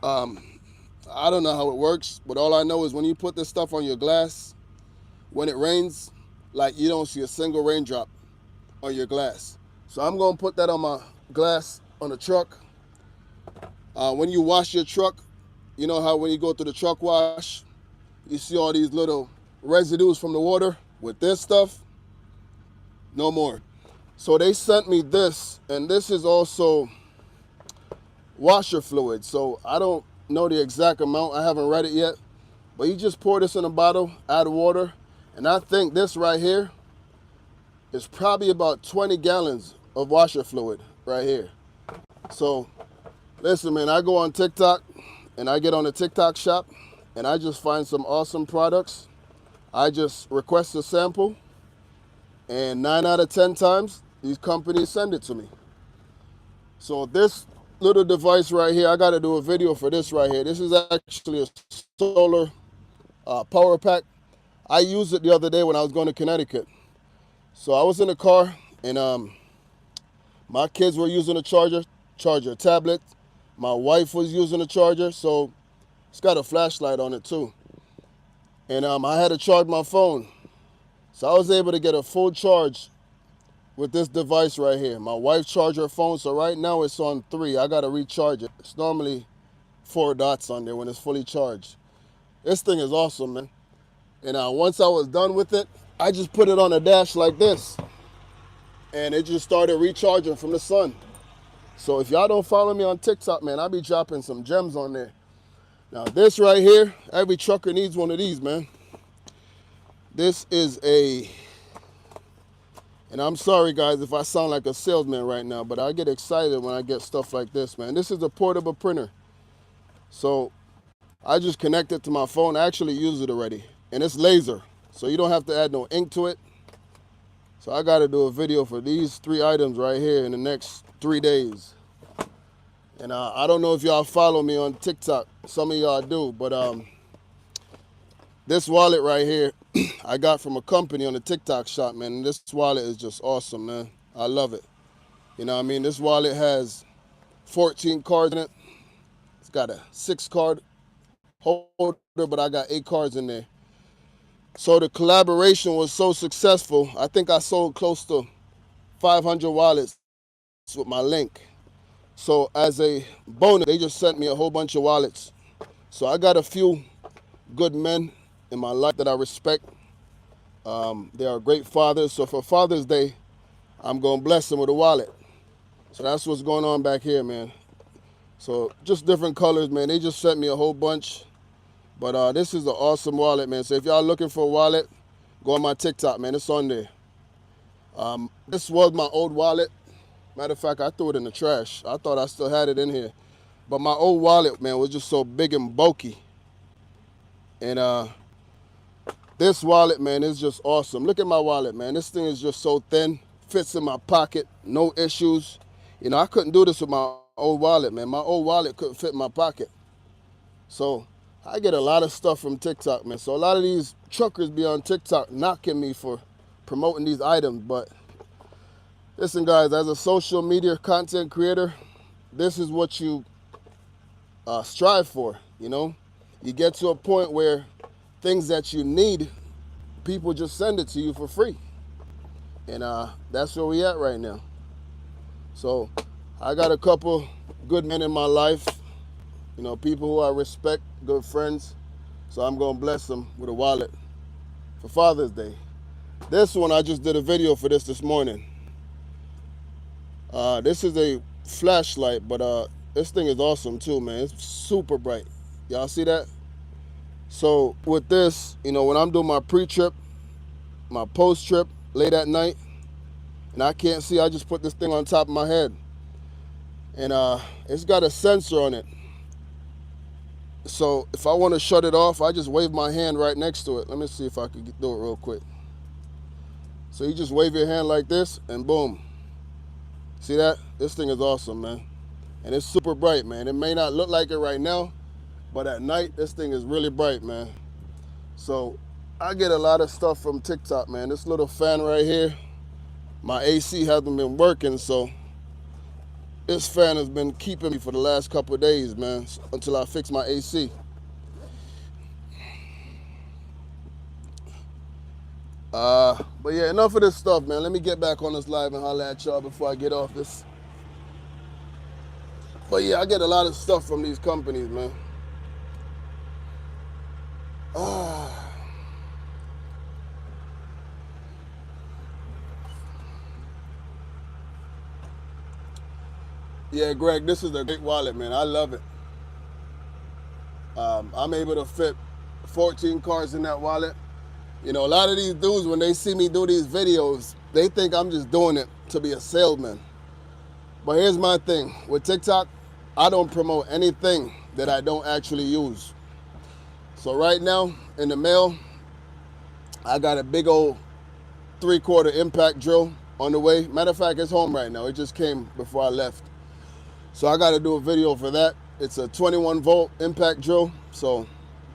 I don't know how it works, but all I know is when you put this stuff on your glass, when it rains, like you don't see a single raindrop on your glass. So I'm gonna put that on my glass on the truck. When you wash your truck, you know how when you go through the truck wash, you see all these little residues from the water. With this stuff, no more. So they sent me this, and this is also washer fluid. So I don't know the exact amount. I haven't read it yet. But you just pour this in a bottle, add water, and I think this right here is probably about 20 gallons of washer fluid right here. So listen, man, I go on TikTok and I get on the TikTok shop and I just find some awesome products. I just request a sample, and 9 out of 10 times, these companies send it to me. So this little device right here, I got to do a video for this right here. This is actually a solar power pack. I used it the other day when I was going to Connecticut. So I was in the car, and my kids were using a charger tablet. My wife was using a charger, so it's got a flashlight on it too. And I had to charge my phone. So I was able to get a full charge with this device right here. My wife charged her phone, so right now it's on 3. I gotta recharge it. It's normally 4 dots on there when it's fully charged. This thing is awesome, man. And once I was done with it, I just put it on a dash like this. And it just started recharging from the sun. So if y'all don't follow me on TikTok, man, I'll be dropping some gems on there. Now this right here, every trucker needs one of these, man. This is and I'm sorry guys if I sound like a salesman right now, but I get excited when I get stuff like this, man. This is a portable printer. So I just connect it to my phone. I actually use it already. And it's laser, so you don't have to add no ink to it. So I got to do a video for these 3 items right here in the next 3 days. And I don't know if y'all follow me on TikTok. Some of y'all do, but this wallet right here, I got from a company on the TikTok shop, man. And this wallet is just awesome, man. I love it. You know what I mean? This wallet has 14 cards in it. It's got a 6-card holder, but I got 8 cards in there. So the collaboration was so successful, I think I sold close to 500 wallets with my link. So as a bonus, they just sent me a whole bunch of wallets. So I got a few good men in my life that I respect. They are great fathers. So for Father's Day, I'm going to bless them with a wallet. So that's what's going on back here, man. So just different colors, man. They just sent me a whole bunch. But this is an awesome wallet, man. So if y'all looking for a wallet, go on my TikTok, man. It's on there. This was my old wallet. Matter of fact, I threw it in the trash. I thought I still had it in here. But my old wallet, man, was just so big and bulky. And this wallet, man, is just awesome. Look at my wallet, man. This thing is just so thin. Fits in my pocket. No issues. You know, I couldn't do this with my old wallet, man. My old wallet couldn't fit in my pocket. So I get a lot of stuff from TikTok, man. So a lot of these truckers be on TikTok knocking me for promoting these items. But listen, guys, as a social media content creator, this is what you strive for, you know? You get to a point where things that you need, people just send it to you for free. And that's where we at right now. So I got a couple good men in my life, you know, people who I respect, good friends. So I'm going to bless them with a wallet for Father's Day. This one, I just did a video for this morning. This is a flashlight, but this thing is awesome too, man. It's super bright. Y'all see that? So with this, you know, when I'm doing my pre-trip, my post-trip, late at night, and I can't see, I just put this thing on top of my head. And it's got a sensor on it. So if I want to shut it off, I just wave my hand right next to it. Let me see if I can do it real quick. So you just wave your hand like this, and boom. See that? This thing is awesome, man. And it's super bright, man. It may not look like it right now, but at night, this thing is really bright, man. So I get a lot of stuff from TikTok, man. This little fan right here, my AC hasn't been working, so this fan has been keeping me for the last couple of days, man, until I fix my AC. But yeah, enough of this stuff, man. Let me get back on this live and holler at y'all before I get off this. But yeah, I get a lot of stuff from these companies, man. Yeah, Greg, this is a great wallet, man. I love it. I'm able to fit 14 cards in that wallet. You know, a lot of these dudes, when they see me do these videos, they think I'm just doing it to be a salesman. But here's my thing. With TikTok, I don't promote anything that I don't actually use. So right now, in the mail, I got a big old 3/4 impact drill on the way. Matter of fact, it's home right now. It just came before I left. So I got to do a video for that. It's a 21 volt impact drill. So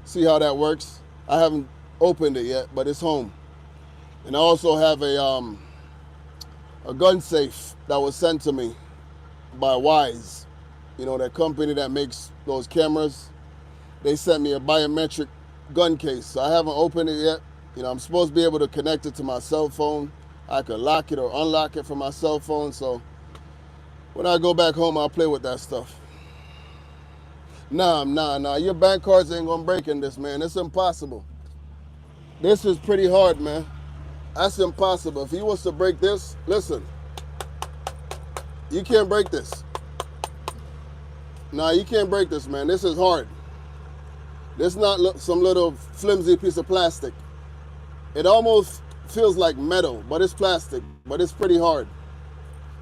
see how that works. I haven't opened it yet, but it's home. And I also have a gun safe that was sent to me by Wise. You know, that company that makes those cameras. They sent me a biometric gun case. So I haven't opened it yet. You know, I'm supposed to be able to connect it to my cell phone. I could lock it or unlock it from my cell phone. So when I go back home, I'll play with that stuff. Nah. Your bank cards ain't gonna break in this, man. It's impossible. This is pretty hard, man. That's impossible. If he was to break this, listen, you can't break this. Nah, you can't break this, man. This is hard. This is not some little flimsy piece of plastic. It almost feels like metal, but it's plastic, but it's pretty hard.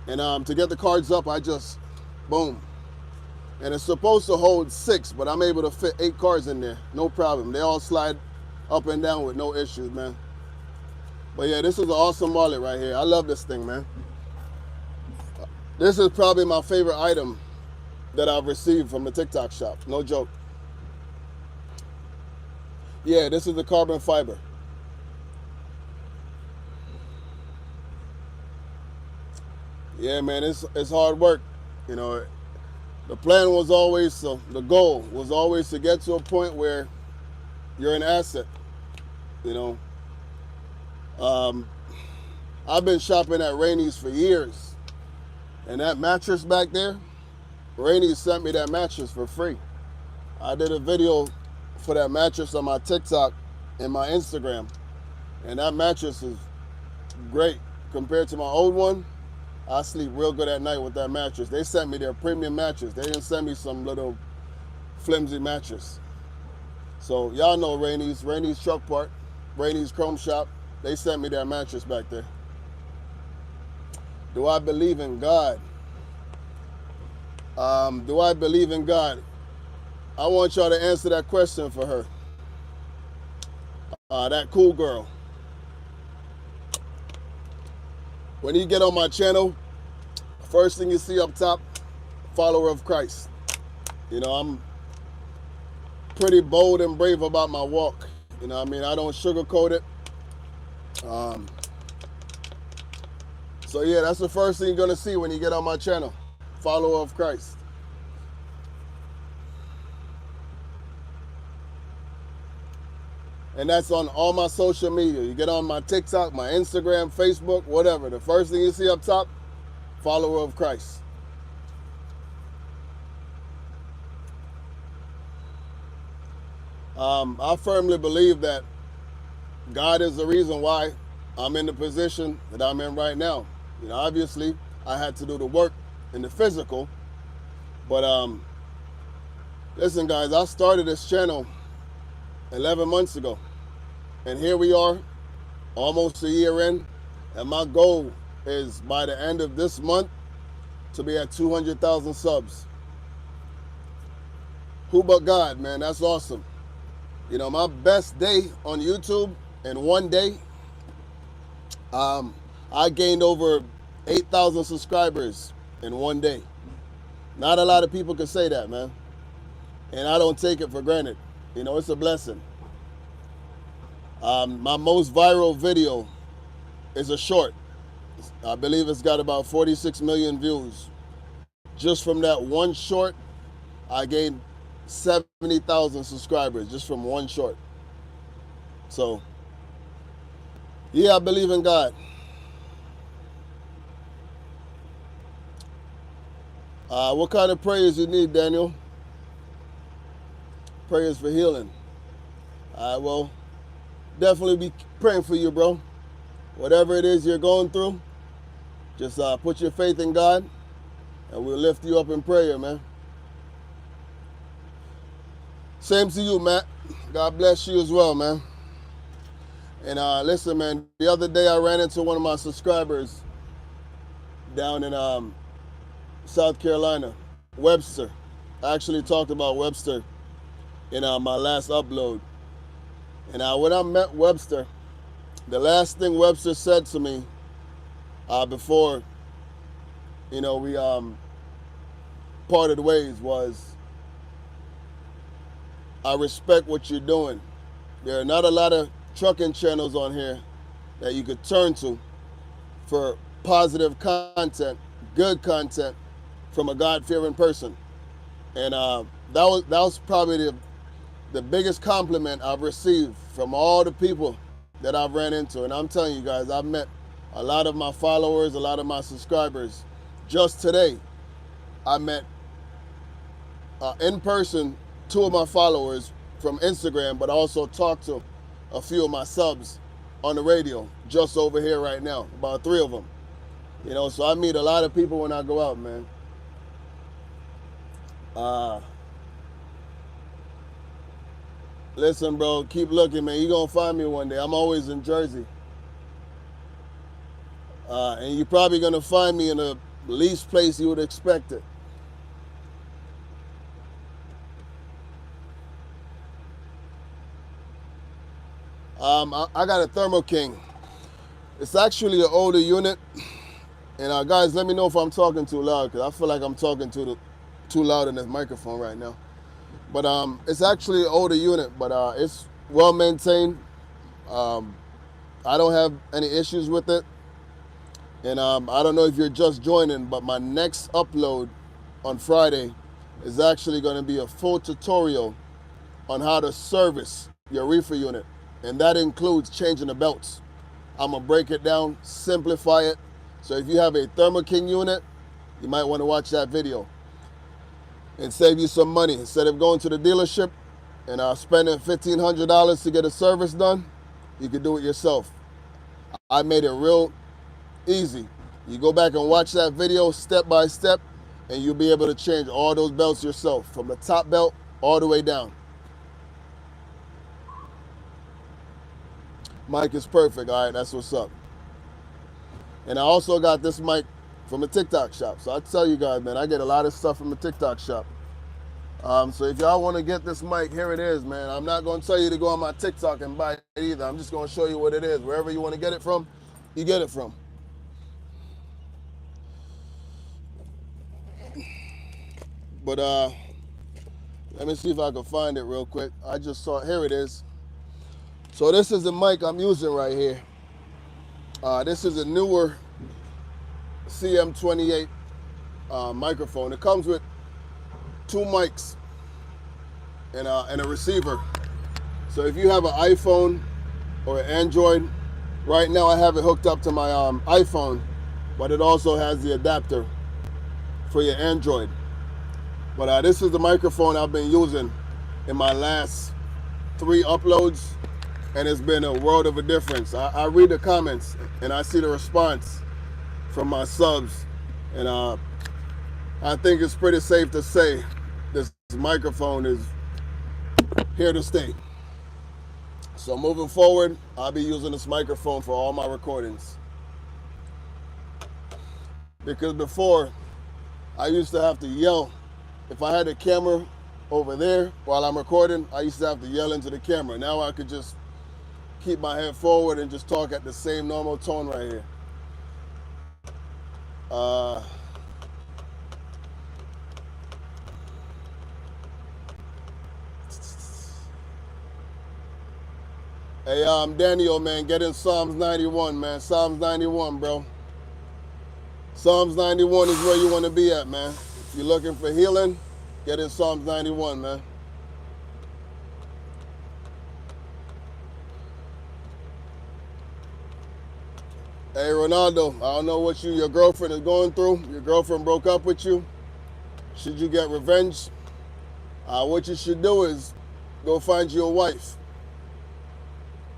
And to get the cards up, I just, boom. And it's supposed to hold 6, but I'm able to fit 8 cards in there, no problem. They all slide up and down with no issues, man. But yeah, this is an awesome wallet right here. I love this thing, man. This is probably my favorite item that I've received from the TikTok shop, no joke. Yeah, this is the carbon fiber. Yeah, man, it's hard work. You know, the plan was always, the goal was always to get to a point where you're an asset. You know, I've been shopping at Rainey's for years, and that mattress back there, Rainey's sent me that mattress for free. I did a video for that mattress on my TikTok and my Instagram, and that mattress is great compared to my old one. I sleep real good at night with that mattress. They sent me their premium mattress. They didn't send me some little flimsy mattress. So y'all know Rainey's Truck Park, Rainey's Chrome Shop. They sent me their mattress back there. Do I believe in God? Do I believe in God? I want y'all to answer that question for her. That cool girl. When you get on my channel, first thing you see up top, follower of Christ. You know, I'm pretty bold and brave about my walk. You know what I mean? I don't sugarcoat it. So yeah, that's the first thing you're gonna see when you get on my channel, follower of Christ. And that's on all my social media. You get on my TikTok, my Instagram, Facebook, whatever. The first thing you see up top, follower of Christ. I firmly believe that God is the reason why I'm in the position that I'm in right now. You know, obviously, I had to do the work in the physical. But listen, guys, I started this channel 11 months ago. And here we are, almost a year in. And my goal is by the end of this month to be at 200,000 subs. Who but God, man? That's awesome. You know, my best day on YouTube in one day, I gained over 8,000 subscribers in one day. Not a lot of people can say that, man. And I don't take it for granted. You know, it's a blessing. My most viral video is a short. I believe it's got about 46 million views. Just from that one short, I gained 70,000 subscribers just from one short. So, Yeah, I believe in God. What kind of prayers you need, Daniel? Prayers for healing. Well, definitely be praying for you, bro. Whatever it is you're going through, just put your faith in God, and we'll lift you up in prayer, man. Same to you, Matt. God bless you as well, man. And listen, man, the other day I ran into one of my subscribers down in South Carolina, Webster. I actually talked about Webster in my last upload. And when I met Webster, the last thing Webster said to me before, we parted ways was, I respect what you're doing. There are not a lot of trucking channels on here that you could turn to for positive content, good content from a God-fearing person. And that was probably the biggest compliment I've received from all the people that I've ran into. And I'm telling you guys, I've met a lot of my followers, a lot of my subscribers. Just today, I met in person 2 of my followers from Instagram, but I also talked to a few of my subs on the radio just over here right now, about 3 of them. So I meet a lot of people when I go out, man. Uh, Listen, bro, keep looking, man. You're going to find me one day. I'm always in Jersey. And you're probably going to find me in the least place you would expect it. I got a Thermo King. It's actually an older unit. And guys, let me know if I'm talking too loud, because I feel like I'm talking too loud in this microphone right now. But it's actually an older unit, but it's well maintained. I don't have any issues with it. And I don't know if you're just joining, but my next upload on Friday is actually going to be a full tutorial on how to service your reefer unit. And that includes changing the belts. I'm going to break it down, simplify it. So if you have a Thermo King unit, you might want to watch that video and save you some money. Instead of going to the dealership and spending $1,500 to get a service done, you can do it yourself. I made it real easy. You go back and watch that video step by step, and you'll be able to change all those belts yourself, from the top belt all the way down. Mic is perfect. All right, that's what's up. And I also got this mic from the TikTok shop. So I tell you guys, man, I get a lot of stuff from the TikTok shop. So if y'all want to get this mic, here it is, man. I'm not going to tell you to go on my TikTok and buy it either. I'm just going to show you what it is. Wherever you want to get it from, you get it from. But let me see if I can find it real quick. I just saw it. Here it is. So this is the mic I'm using right here. This is a newer CM28 microphone. It comes with 2 mics and a receiver. So if you have an iPhone or an Android, right now I have it hooked up to my iPhone, but it also has the adapter for your Android. But this is the microphone I've been using in my last 3 uploads, and it's been a world of a difference. I read the comments and I see the response from my subs, and I think it's pretty safe to say this microphone is here to stay. So moving forward, I'll be using this microphone for all my recordings. Because before, I used to have to yell. If I had a camera over there while I'm recording, I used to have to yell into the camera. Now I could just keep my head forward and just talk at the same normal tone right here. Hey, Daniel, man, get in Psalms 91, man. Psalms 91, bro. Psalms 91 is where you want to be at, man. If you're looking for healing, get in Psalms 91, man. Hey Ronaldo, I don't know what your girlfriend is going through. Your girlfriend broke up with you. Should you get revenge? What you should do is go find you a wife.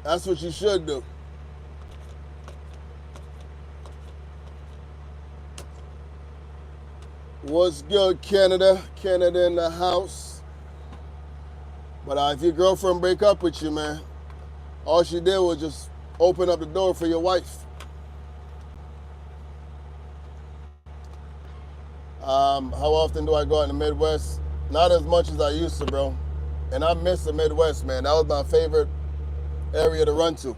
That's what you should do. What's good, Canada? Canada in the house. But if your girlfriend break up with you, man, all she did was just open up the door for your wife. How often do I go out in the Midwest? Not as much as I used to, bro. And I miss the Midwest, man. That was my favorite area to run to.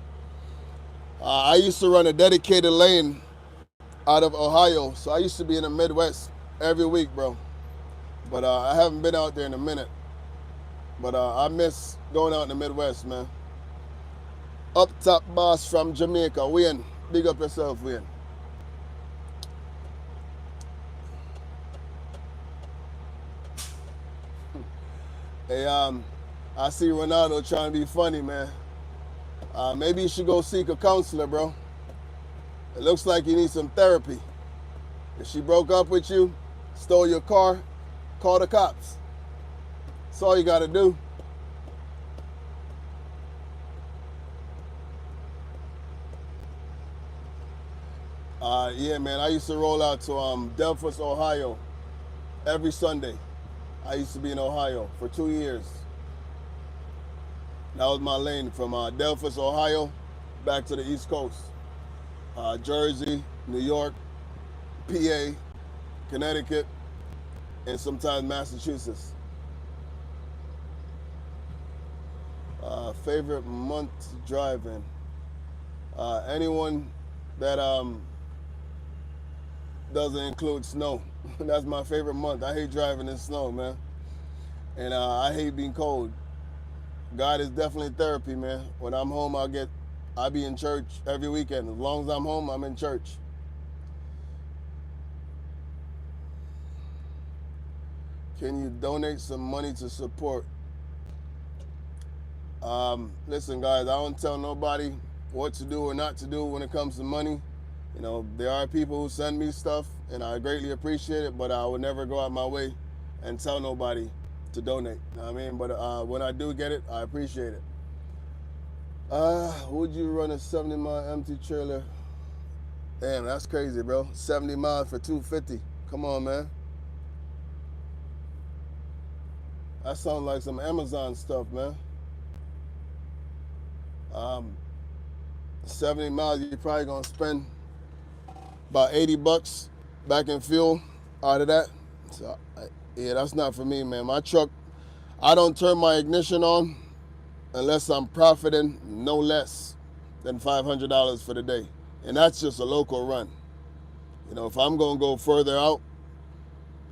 I used to run a dedicated lane out of Ohio, so I used to be in the Midwest every week, bro. But I haven't been out there in a minute. But I miss going out in the Midwest, man. Up top boss from Jamaica, Wayne. Big up yourself, Wayne. Hey, I see Ronaldo trying to be funny, man. Maybe you should go seek a counselor, bro. It looks like you need some therapy. If she broke up with you, stole your car, call the cops. That's all you gotta do. Yeah, man, I used to roll out to Delphos, Ohio every Sunday. I used to be in Ohio for 2 years. That was my lane from Delphos, Ohio, back to the East Coast. Jersey, New York, PA, Connecticut, and sometimes Massachusetts. Favorite month driving? Anyone that doesn't include snow. That's my favorite month. I hate driving in snow, man. And I hate being cold. God is definitely therapy, man. When I'm home, I be in church every weekend. As long as I'm home, I'm in church. Can you donate some money to support? Listen, guys, I don't tell nobody what to do or not to do when it comes to money. You know, there are people who send me stuff, and I greatly appreciate it, but I would never go out my way and tell nobody to donate. You know what I mean? But when I do get it, I appreciate it. Would you run a 70-mile empty trailer? Damn, that's crazy, bro. 70 miles for $250. Come on, man. That sounds like some Amazon stuff, man. 70 miles, you're probably gonna spend about $80 back in fuel out of that. So, yeah, that's not for me, man. My truck, I don't turn my ignition on unless I'm profiting no less than $500 for the day. And that's just a local run. You know, if I'm gonna go further out,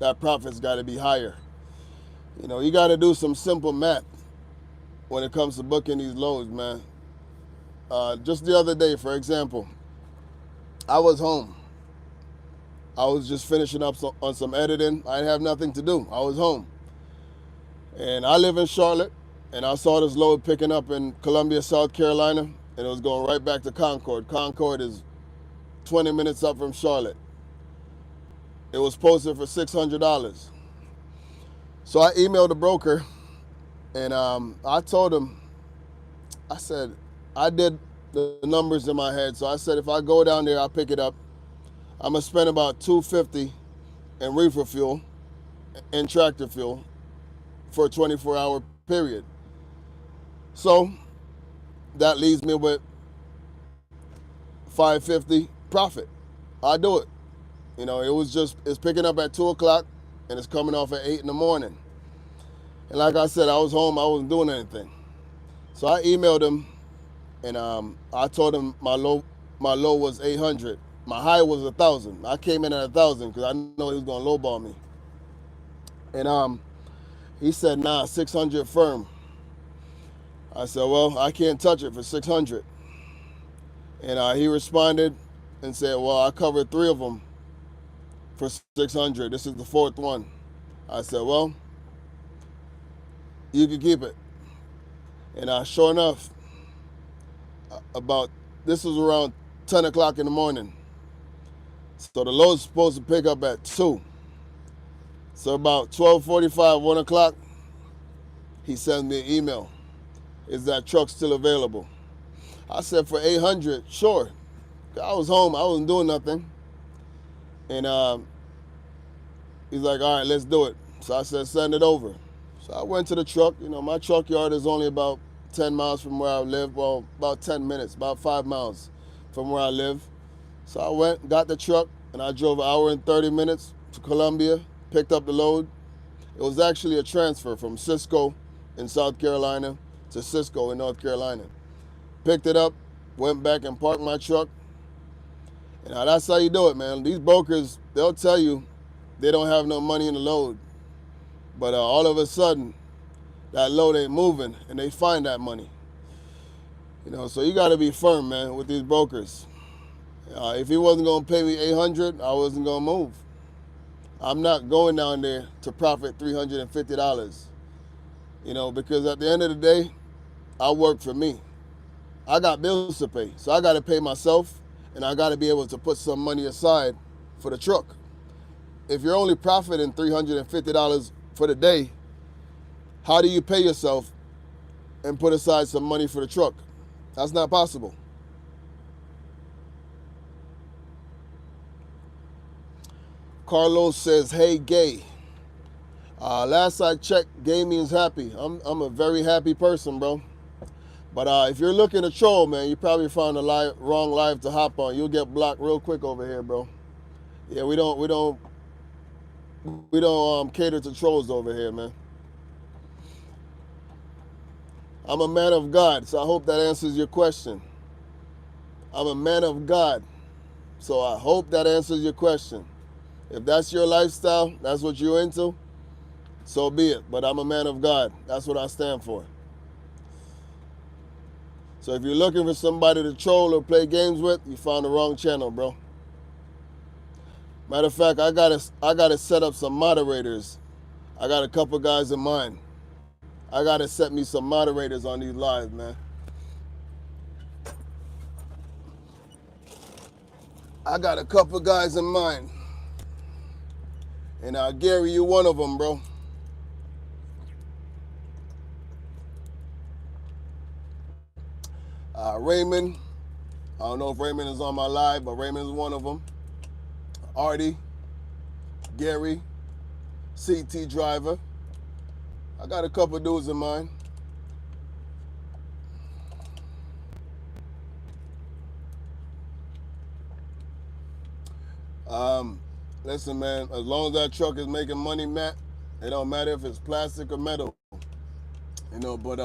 that profit's gotta be higher. You know, you gotta do some simple math when it comes to booking these loads, man. Just the other day, for example, I was home. I was just finishing up on some editing. I didn't have nothing to do. I was home. And I live in Charlotte, and I saw this load picking up in Columbia, South Carolina, and it was going right back to Concord. Concord is 20 minutes up from Charlotte. It was posted for $600. So I emailed the broker, and I told him, I said, I did the numbers in my head. So I said, if I go down there, I'll pick it up. I'm gonna spend about $250 in reefer fuel and tractor fuel for a 24-hour period. So that leaves me with $550 profit. I do it. You know, it's picking up at 2 o'clock and it's coming off at 8 in the morning. And like I said, I was home, I wasn't doing anything. So I emailed him, and I told him my low was 800. My high was 1,000. I came in at 1,000 because I know he was gonna lowball me. And he said, nah, 600 firm. I said, well, I can't touch it for 600. And he responded and said, well, I covered 3 of them for 600. This is the 4th one. I said, well, you can keep it. And sure enough, this was around 10 o'clock in the morning. So the load's supposed to pick up at 2. So about 12:45, 1 o'clock, he sends me an email. Is that truck still available? I said for 800, sure. I was home, I wasn't doing nothing. And he's like, all right, let's do it. So I said, send it over. So I went to the truck. You know, my truck yard is only about 10 miles from where I live. Well, about 10 minutes, about 5 miles from where I live. So I went, got the truck, and I drove 1 hour and 30 minutes to Columbia, picked up the load. It was actually a transfer from Cisco in South Carolina to Cisco in North Carolina. Picked it up, went back and parked my truck. And now that's how you do it, man. These brokers, they'll tell you they don't have no money in the load. But all of a sudden, that load ain't moving, and they find that money. You know, so you got to be firm, man, with these brokers. If he wasn't going to pay me $800, I wasn't going to move. I'm not going down there to profit $350. You know, because at the end of the day, I work for me. I got bills to pay, so I got to pay myself, and I got to be able to put some money aside for the truck. If you're only profiting $350 for the day, how do you pay yourself and put aside some money for the truck? That's not possible. Carlos says, hey, gay. Last I checked, gay means happy. I'm a very happy person, bro. But if you're looking to troll, man, you probably found the wrong live to hop on. You'll get blocked real quick over here, bro. Yeah, we don't cater to trolls over here, man. I'm a man of God, so I hope that answers your question. I'm a man of God, so I hope that answers your question. If that's your lifestyle, that's what you're into, so be it. But I'm a man of God. That's what I stand for. So if you're looking for somebody to troll or play games with, you found the wrong channel, bro. Matter of fact, I gotta set up some moderators. I got a couple guys in mind. I gotta set me some moderators on these lives, man. I got a couple guys in mind. And Gary, you one of them, bro. Raymond, I don't know if Raymond is on my live, but Raymond is one of them. Artie, Gary, CT Driver. I got a couple dudes in mind. Listen, man, as long as that truck is making money, Matt, it don't matter if it's plastic or metal. You know, but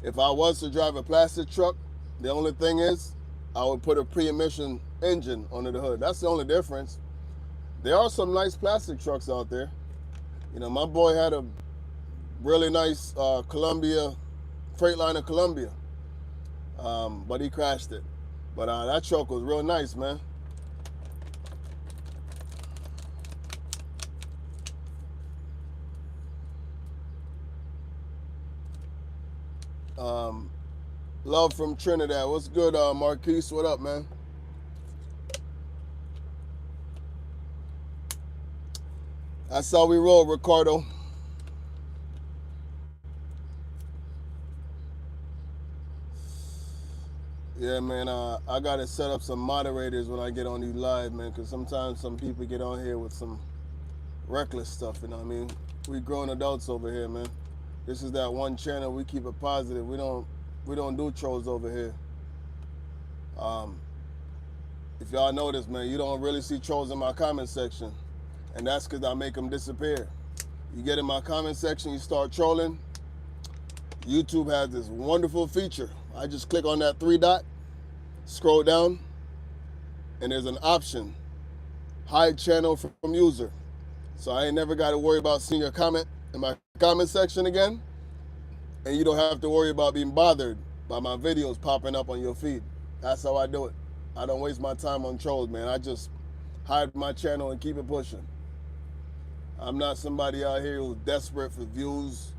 if I was to drive a plastic truck, the only thing is I would put a pre-emission engine under the hood. That's the only difference. There are some nice plastic trucks out there. You know, my boy had a really nice Columbia, Freightliner Columbia, but he crashed it. But that truck was real nice, man. Love from Trinidad. What's good, Marquise? What up, man? That's how we roll, Ricardo. Yeah, man, I got to set up some moderators when I get on these live, man, because sometimes some people get on here with some reckless stuff, you know what I mean? We grown adults over here, man. This is that one channel, we keep it positive. We don't do trolls over here. If y'all notice, man, you don't really see trolls in my comment section. And that's because I make them disappear. You get in my comment section, you start trolling. YouTube has this wonderful feature. I just click on that 3 dot, scroll down, and there's an option, hide channel from user. So I ain't never got to worry about seeing your comment in my comment section again. And you don't have to worry about being bothered by my videos popping up on your feed. That's how I do it. I don't waste my time on trolls, man. I just hide my channel and keep it pushing. I'm not somebody out here who's desperate for views.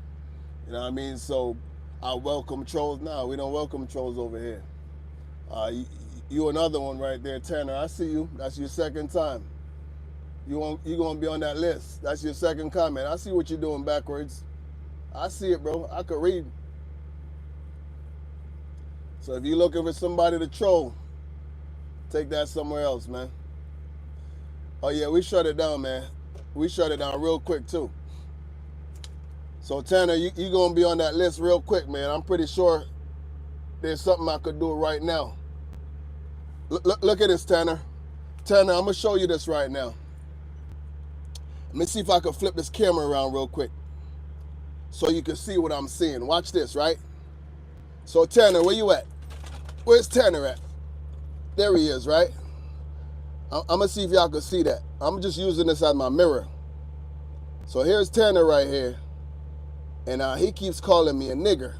You know what I mean? So I welcome trolls. No, we don't welcome trolls over here. You another one right there, Tanner. I see you. That's your second time. You gonna be on that list. That's your second comment. I see what you're doing backwards. I see it, bro. I could read. So if you're looking for somebody to troll, take that somewhere else, man. Oh yeah, we shut it down, man. We shut it down real quick too. So Tanner, you gonna be on that list real quick, man. I'm pretty sure there's something I could do right now. Look at this, Tanner. Tanner, I'm gonna show you this right now. Let me see if I can flip this camera around real quick so you can see what I'm seeing. Watch this, right? So Tanner, where you at? Where's Tanner at? There he is, right? I'm gonna see if y'all can see that. I'm just using this as my mirror. So here's Tanner right here. And he keeps calling me a nigger.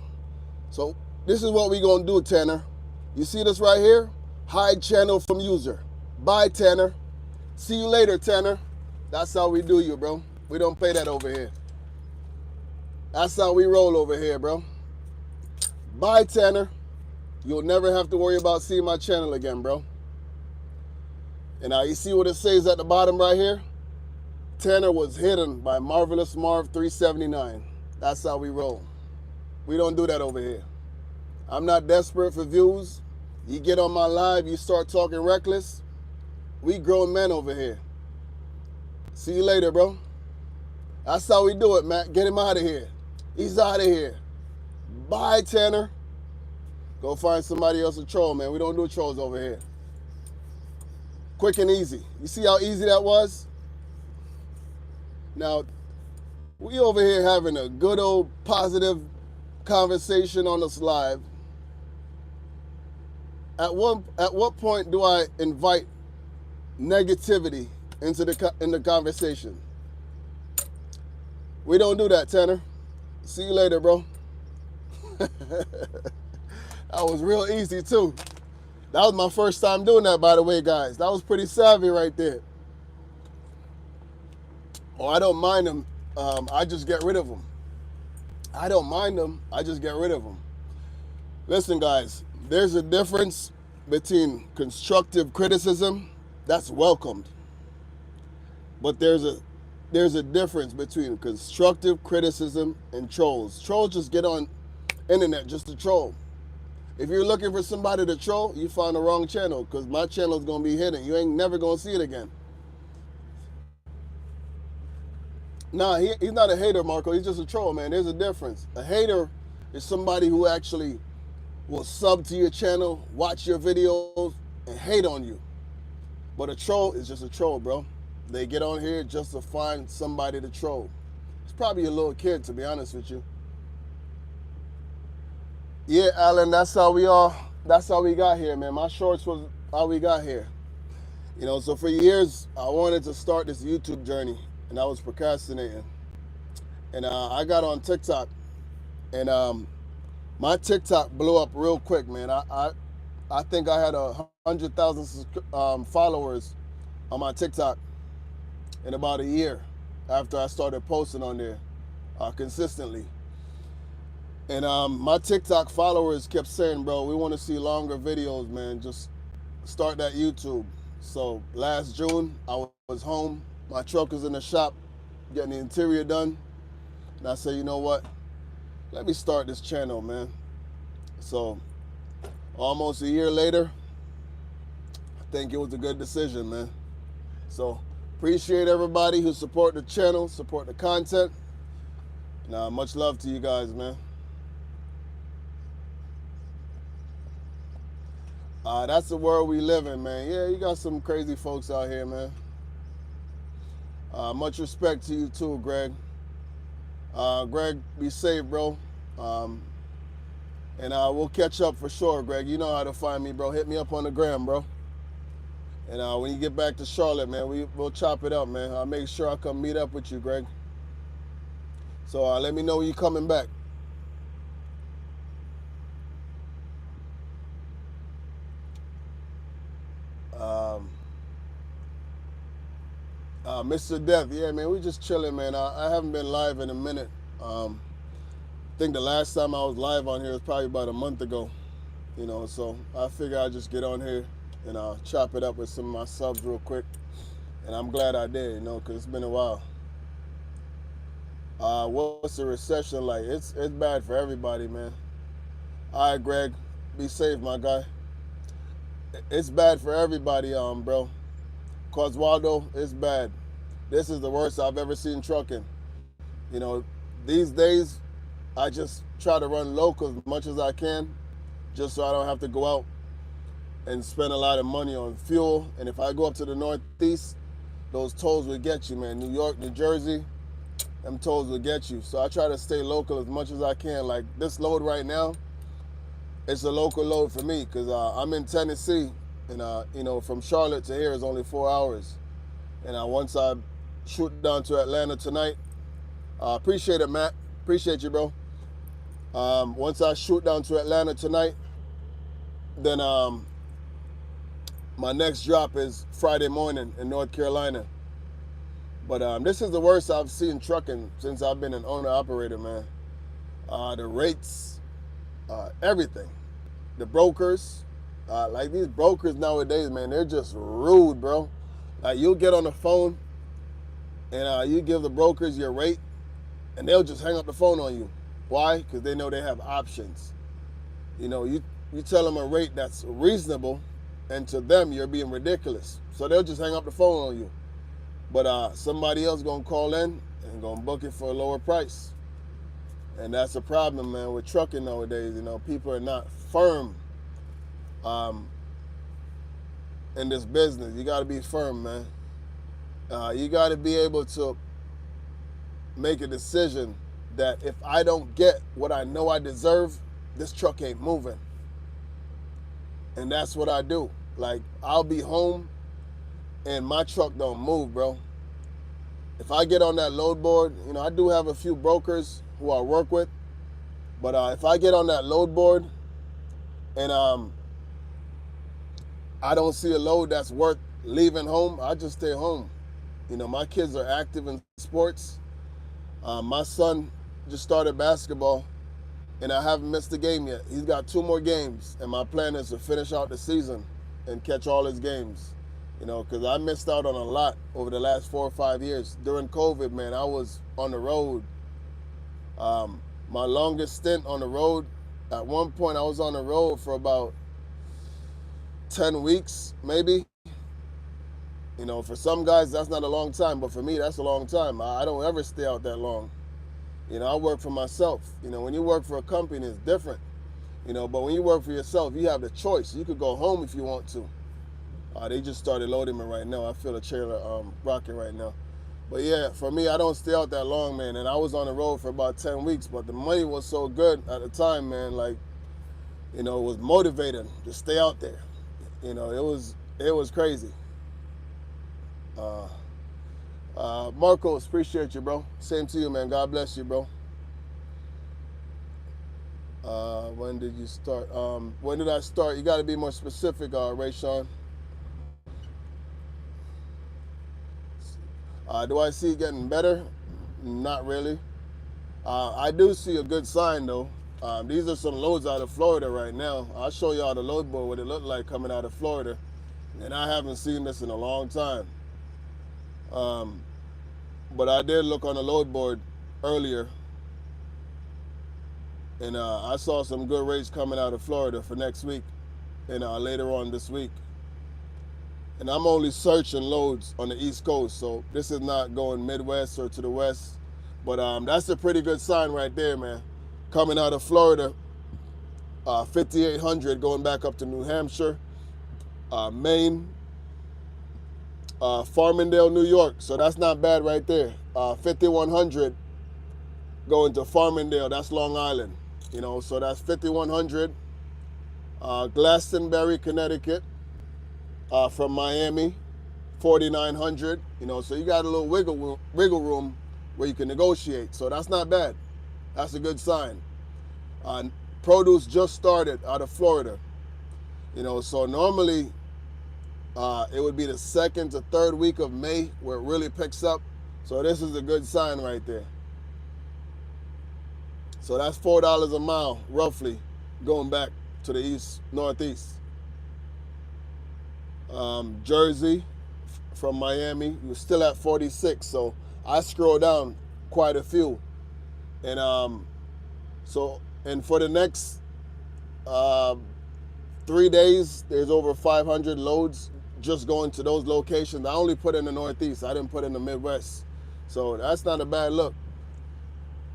So this is what we gonna do, Tanner. You see this right here? Hide channel from user. Bye, Tanner. See you later, Tanner. That's how we do you, bro. We don't play that over here. That's how we roll over here, bro. Bye, Tanner. You'll never have to worry about seeing my channel again, bro. And now you see what it says at the bottom right here? Tanner was hidden by Marvelous Marv 379. That's how we roll. We don't do that over here. I'm not desperate for views. You get on my live, you start talking reckless. We grown men over here. See you later, bro. That's how we do it, Matt. Get him out of here. He's out of here. Bye, Tanner. Go find somebody else to troll, man. We don't do trolls over here. Quick and easy. You see how easy that was? Now, we over here having a good old positive conversation on this live. At what point do I invite negativity into the conversation? We don't do that, Tanner. See you later, bro. That was real easy too. That was my first time doing that, by the way, guys. That was pretty savvy right there. Oh, I don't mind them. I just get rid of them. I don't mind them. I just get rid of them. Listen, guys, there's a difference between constructive criticism that's welcomed. But there's a difference between constructive criticism and trolls. Trolls just get on internet just to troll. If you're looking for somebody to troll, you found the wrong channel, because my channel is going to be hidden. You ain't never going to see it again. Nah, he's not a hater, Marco. He's just a troll, man. There's a difference. A hater is somebody who actually will sub to your channel, watch your videos, and hate on you. But a troll is just a troll, bro. They get on here just to find somebody to troll. It's probably a little kid, to be honest with you. Yeah, Alan, that's how we got here, man. My shorts was how we got here. You know, so for years, I wanted to start this YouTube journey, and I was procrastinating. And I got on TikTok, and my TikTok blew up real quick, man. I think I had 100,000 followers on my TikTok in about a year after I started posting on there consistently. And my TikTok followers kept saying, bro, we want to see longer videos, man. Just start that YouTube. So last June, I was home. My truck was in the shop getting the interior done. And I said, you know what? Let me start this channel, man. So almost a year later, I think it was a good decision, man. So appreciate everybody who support the channel, support the content. And much love to you guys, man. That's the world we live in, man. Yeah, you got some crazy folks out here, man. Much respect to you too, Greg. Greg, be safe, bro. And we'll catch up for sure, Greg. You know how to find me, bro. Hit me up on the gram, bro. And when you get back to Charlotte, man, we'll chop it up, man. I'll make sure I come meet up with you, Greg. So let me know when you're coming back. Mr. Death, yeah, man, we just chilling, man. I haven't been live in a minute. I think the last time I was live on here was probably about a month ago, you know, so I figure I'd just get on here, and chop it up with some of my subs real quick. And I'm glad I did, because it's been a while. What's the recession like? It's bad for everybody, man. All right, Greg, be safe, my guy. It's bad for everybody, bro. Coswaldo, it's bad. This is the worst I've ever seen trucking. These days, I just try to run local as much as I can, just so I don't have to go out and spend a lot of money on fuel. And if I go up to the Northeast, those tolls will get you, man. New York, New Jersey, them tolls will get you. So I try to stay local as much as I can. Like this load right now, it's a local load for me because I'm in Tennessee, and from Charlotte to here is only 4 hours. And once I shoot down to Atlanta tonight, appreciate it, Matt. Appreciate you, bro. Once I shoot down to Atlanta tonight, then my next drop is Friday morning in North Carolina. But this is the worst I've seen trucking since I've been an owner-operator, man. The rates, everything. The brokers, like these brokers nowadays, man, they're just rude, bro. Like you'll get on the phone and you give the brokers your rate and they'll just hang up the phone on you. Why? Because they know they have options. You tell them a rate that's reasonable, and to them you're being ridiculous. So they'll just hang up the phone on you. But somebody else gonna call in and gonna book it for a lower price. And that's a problem, man, with trucking nowadays. People are not firm in this business. You gotta be firm, man. You gotta be able to make a decision that if I don't get what I know I deserve, this truck ain't moving. And that's what I do. Like, I'll be home and my truck don't move, bro. If I get on that load board, I do have a few brokers who I work with, but if I get on that load board and I don't see a load that's worth leaving home, I just stay home. My kids are active in sports. My son just started basketball, and I haven't missed a game yet. He's got 2 more games, and my plan is to finish out the season and catch all his games. Because I missed out on a lot over the last 4 or 5 years. During COVID, man, I was on the road. My longest stint on the road, at one point I was on the road for about 10 weeks, maybe. For some guys, that's not a long time, but for me, that's a long time. I don't ever stay out that long. I work for myself. When you work for a company, it's different. But when you work for yourself, you have the choice. You could go home if you want to. They just started loading me right now. I feel the trailer rocking right now. But yeah, for me, I don't stay out that long, man. And I was on the road for about 10 weeks, but the money was so good at the time, man. Like, it was motivating to stay out there. It was crazy. Marcos, appreciate you, bro. Same to you, man. God bless you, bro. When did you start? When did I start? You got to be more specific, Rayshawn. Do I see it getting better? Not really. I do see a good sign, though. These are some loads out of Florida right now. I'll show y'all the load board, what it looked like coming out of Florida. And I haven't seen this in a long time. But I did look on the load board earlier, and I saw some good rates coming out of Florida for next week and later on this week. And I'm only searching loads on the East Coast, so this is not going Midwest or to the West. But that's a pretty good sign right there, man. Coming out of Florida, 5,800 going back up to New Hampshire, Maine, Farmingdale, New York. So that's not bad right there. 5,100 going to Farmingdale. That's Long Island. So that's 5,100. Glastonbury, Connecticut, from Miami, 4,900. So you got a little wiggle room where you can negotiate. So that's not bad. That's a good sign. Produce just started out of Florida. So normally it would be the 2nd to 3rd week of May where it really picks up. So this is a good sign right there. So that's $4 a mile, roughly, going back to the Northeast. Jersey from Miami, we were still at 46. So I scrolled down quite a few. And and for the next uh, 3 days, there's over 500 loads just going to those locations. I only put in the Northeast. I didn't put in the Midwest. So that's not a bad look.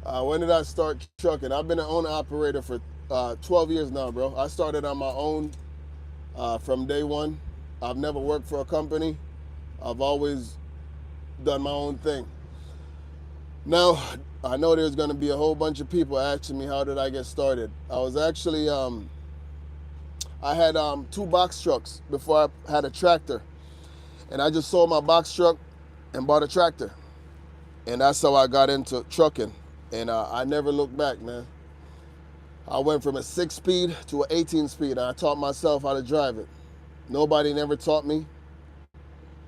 When did I start trucking? I've been an owner operator for 12 years now, bro. I started on my own from day one. I've never worked for a company. I've always done my own thing. Now, I know there's going to be a whole bunch of people asking me, how did I get started? I was actually, I had 2 box trucks before I had a tractor. And I just sold my box truck and bought a tractor. And that's how I got into trucking. And I never looked back, man. I went from a 6-speed to an 18-speed, and I taught myself how to drive it. Nobody never taught me.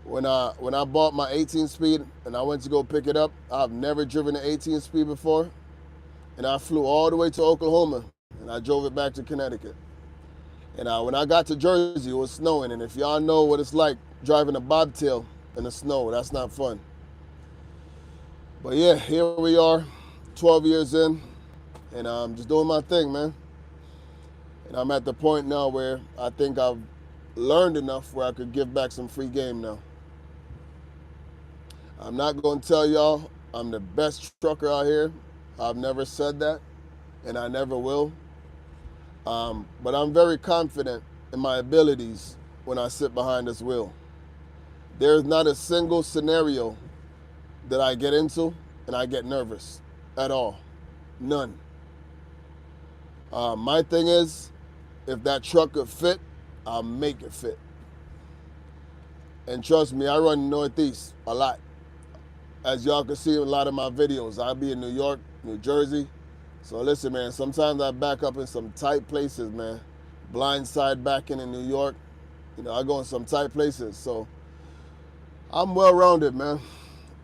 When I bought my 18-speed and I went to go pick it up, I've never driven an 18-speed before, and I flew all the way to Oklahoma, and I drove it back to Connecticut. And when I got to Jersey, it was snowing, and if y'all know what it's like driving a bobtail in the snow, that's not fun. But yeah, here we are, 12 years in, and I'm just doing my thing, man. And I'm at the point now where I think I've learned enough where I could give back some free game now. I'm not going to tell y'all I'm the best trucker out here. I've never said that, and I never will. But I'm very confident in my abilities when I sit behind this wheel. There's not a single scenario that I get into and I get nervous at all. None. My thing is, if that truck could fit, I'll make it fit. And trust me, I run Northeast a lot. As y'all can see in a lot of my videos, I'll be in New York, New Jersey. So listen, man, sometimes I back up in some tight places, man. Blindside backing in New York. You know, I go in some tight places. So I'm well-rounded, man.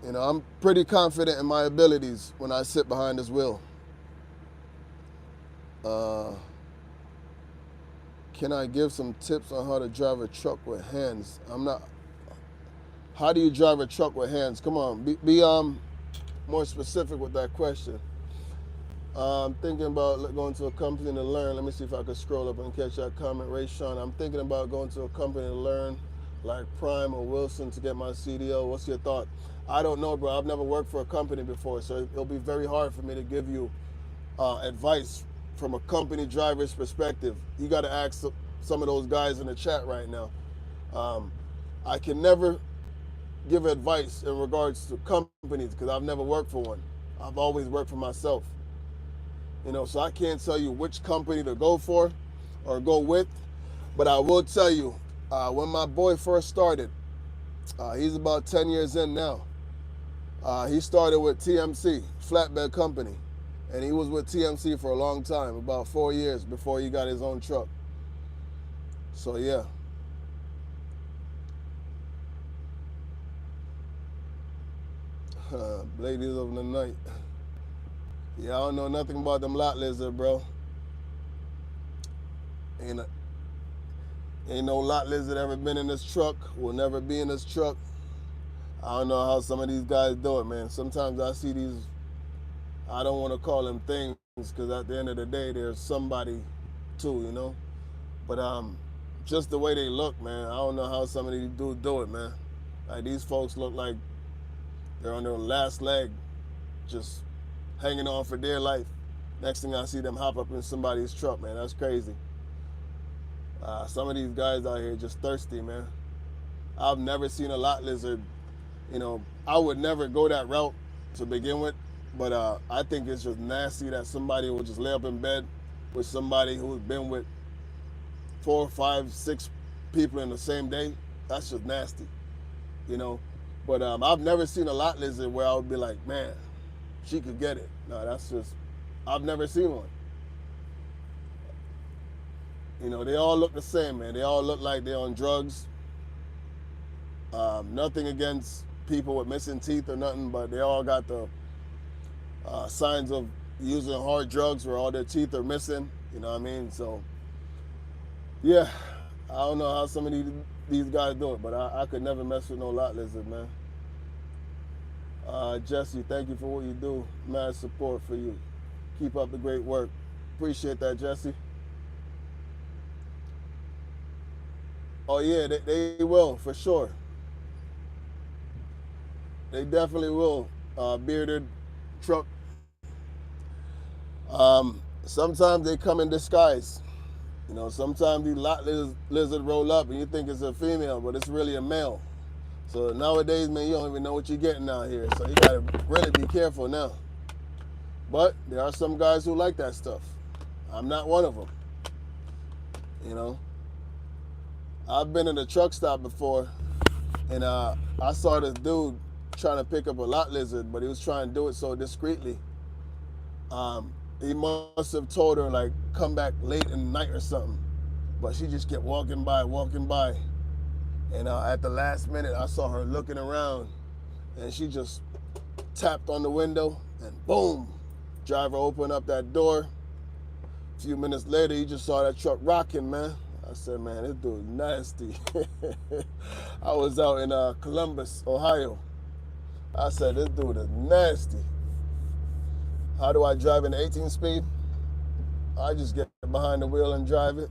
You know, I'm pretty confident in my abilities when I sit behind this wheel. Can I give some tips on how to drive a truck with hands? How do you drive a truck with hands? Come on, be more specific with that question. I'm thinking about going to a company to learn. Let me see if I can scroll up and catch that comment. Ray Sean, I'm thinking about going to a company to learn, like Prime or Wilson, to get my CDL. What's your thought? I don't know, bro. I've never worked for a company before, so it'll be very hard for me to give you advice from a company driver's perspective. You got to ask some of those guys in the chat right now. I can never give advice in regards to companies because I've never worked for one. I've always worked for myself. You know, so I can't tell you which company to go for or go with, but I will tell you, when my boy first started, he's about 10 years in now. He started with TMC, flatbed company, and he was with TMC for a long time, about 4 years before he got his own truck. So yeah. Ladies of the night. Yeah, I don't know nothing about them lot lizard, bro. Ain't no lot lizard ever been in this truck, will never be in this truck. I don't know how some of these guys do it, man. Sometimes I see these, I don't want to call them things, because at the end of the day, there's somebody too, you know? But just the way they look, man, I don't know how some of these dudes do it, man. Like, these folks look like they're on their last leg, just hanging on for dear life. Next thing I see them hop up in somebody's truck, man. That's crazy. Some of these guys out here just thirsty, man. I've never seen a lot lizard. You know, I would never go that route to begin with, but I think it's just nasty that somebody will just lay up in bed with somebody who's been with 4, 5, 6 people in the same day. That's just nasty, you know. But I've never seen a lot lizard where I would be like, man, she could get it. No, that's just, I've never seen one. You know, they all look the same, man. They all look like they're on drugs. Nothing against people with missing teeth or nothing, but they all got the signs of using hard drugs where all their teeth are missing. You know what I mean? So, yeah, I don't know how some of these these guys do it, but I could never mess with no lot lizard, man. Jesse, thank you for what you do. Mad support for you. Keep up the great work. Appreciate that, Jesse. Oh yeah, they will for sure. They definitely will. Bearded truck. Sometimes they come in disguise. You know, sometimes these lot lizard roll up and you think it's a female, but it's really a male. So nowadays, man, you don't even know what you're getting out here. So you gotta really be careful now. But there are some guys who like that stuff. I'm not one of them. You know, I've been in a truck stop before, and I saw this dude trying to pick up a lot lizard, but he was trying to do it so discreetly. He must have told her, like, come back late in the night or something. But she just kept walking by. And at the last minute, I saw her looking around, and she just tapped on the window, and boom, driver opened up that door. A few minutes later, he just saw that truck rocking, man. I said, man, this dude nasty. I was out in Columbus, Ohio. I said, this dude is nasty. How do I drive an 18 speed? I just get behind the wheel and drive it.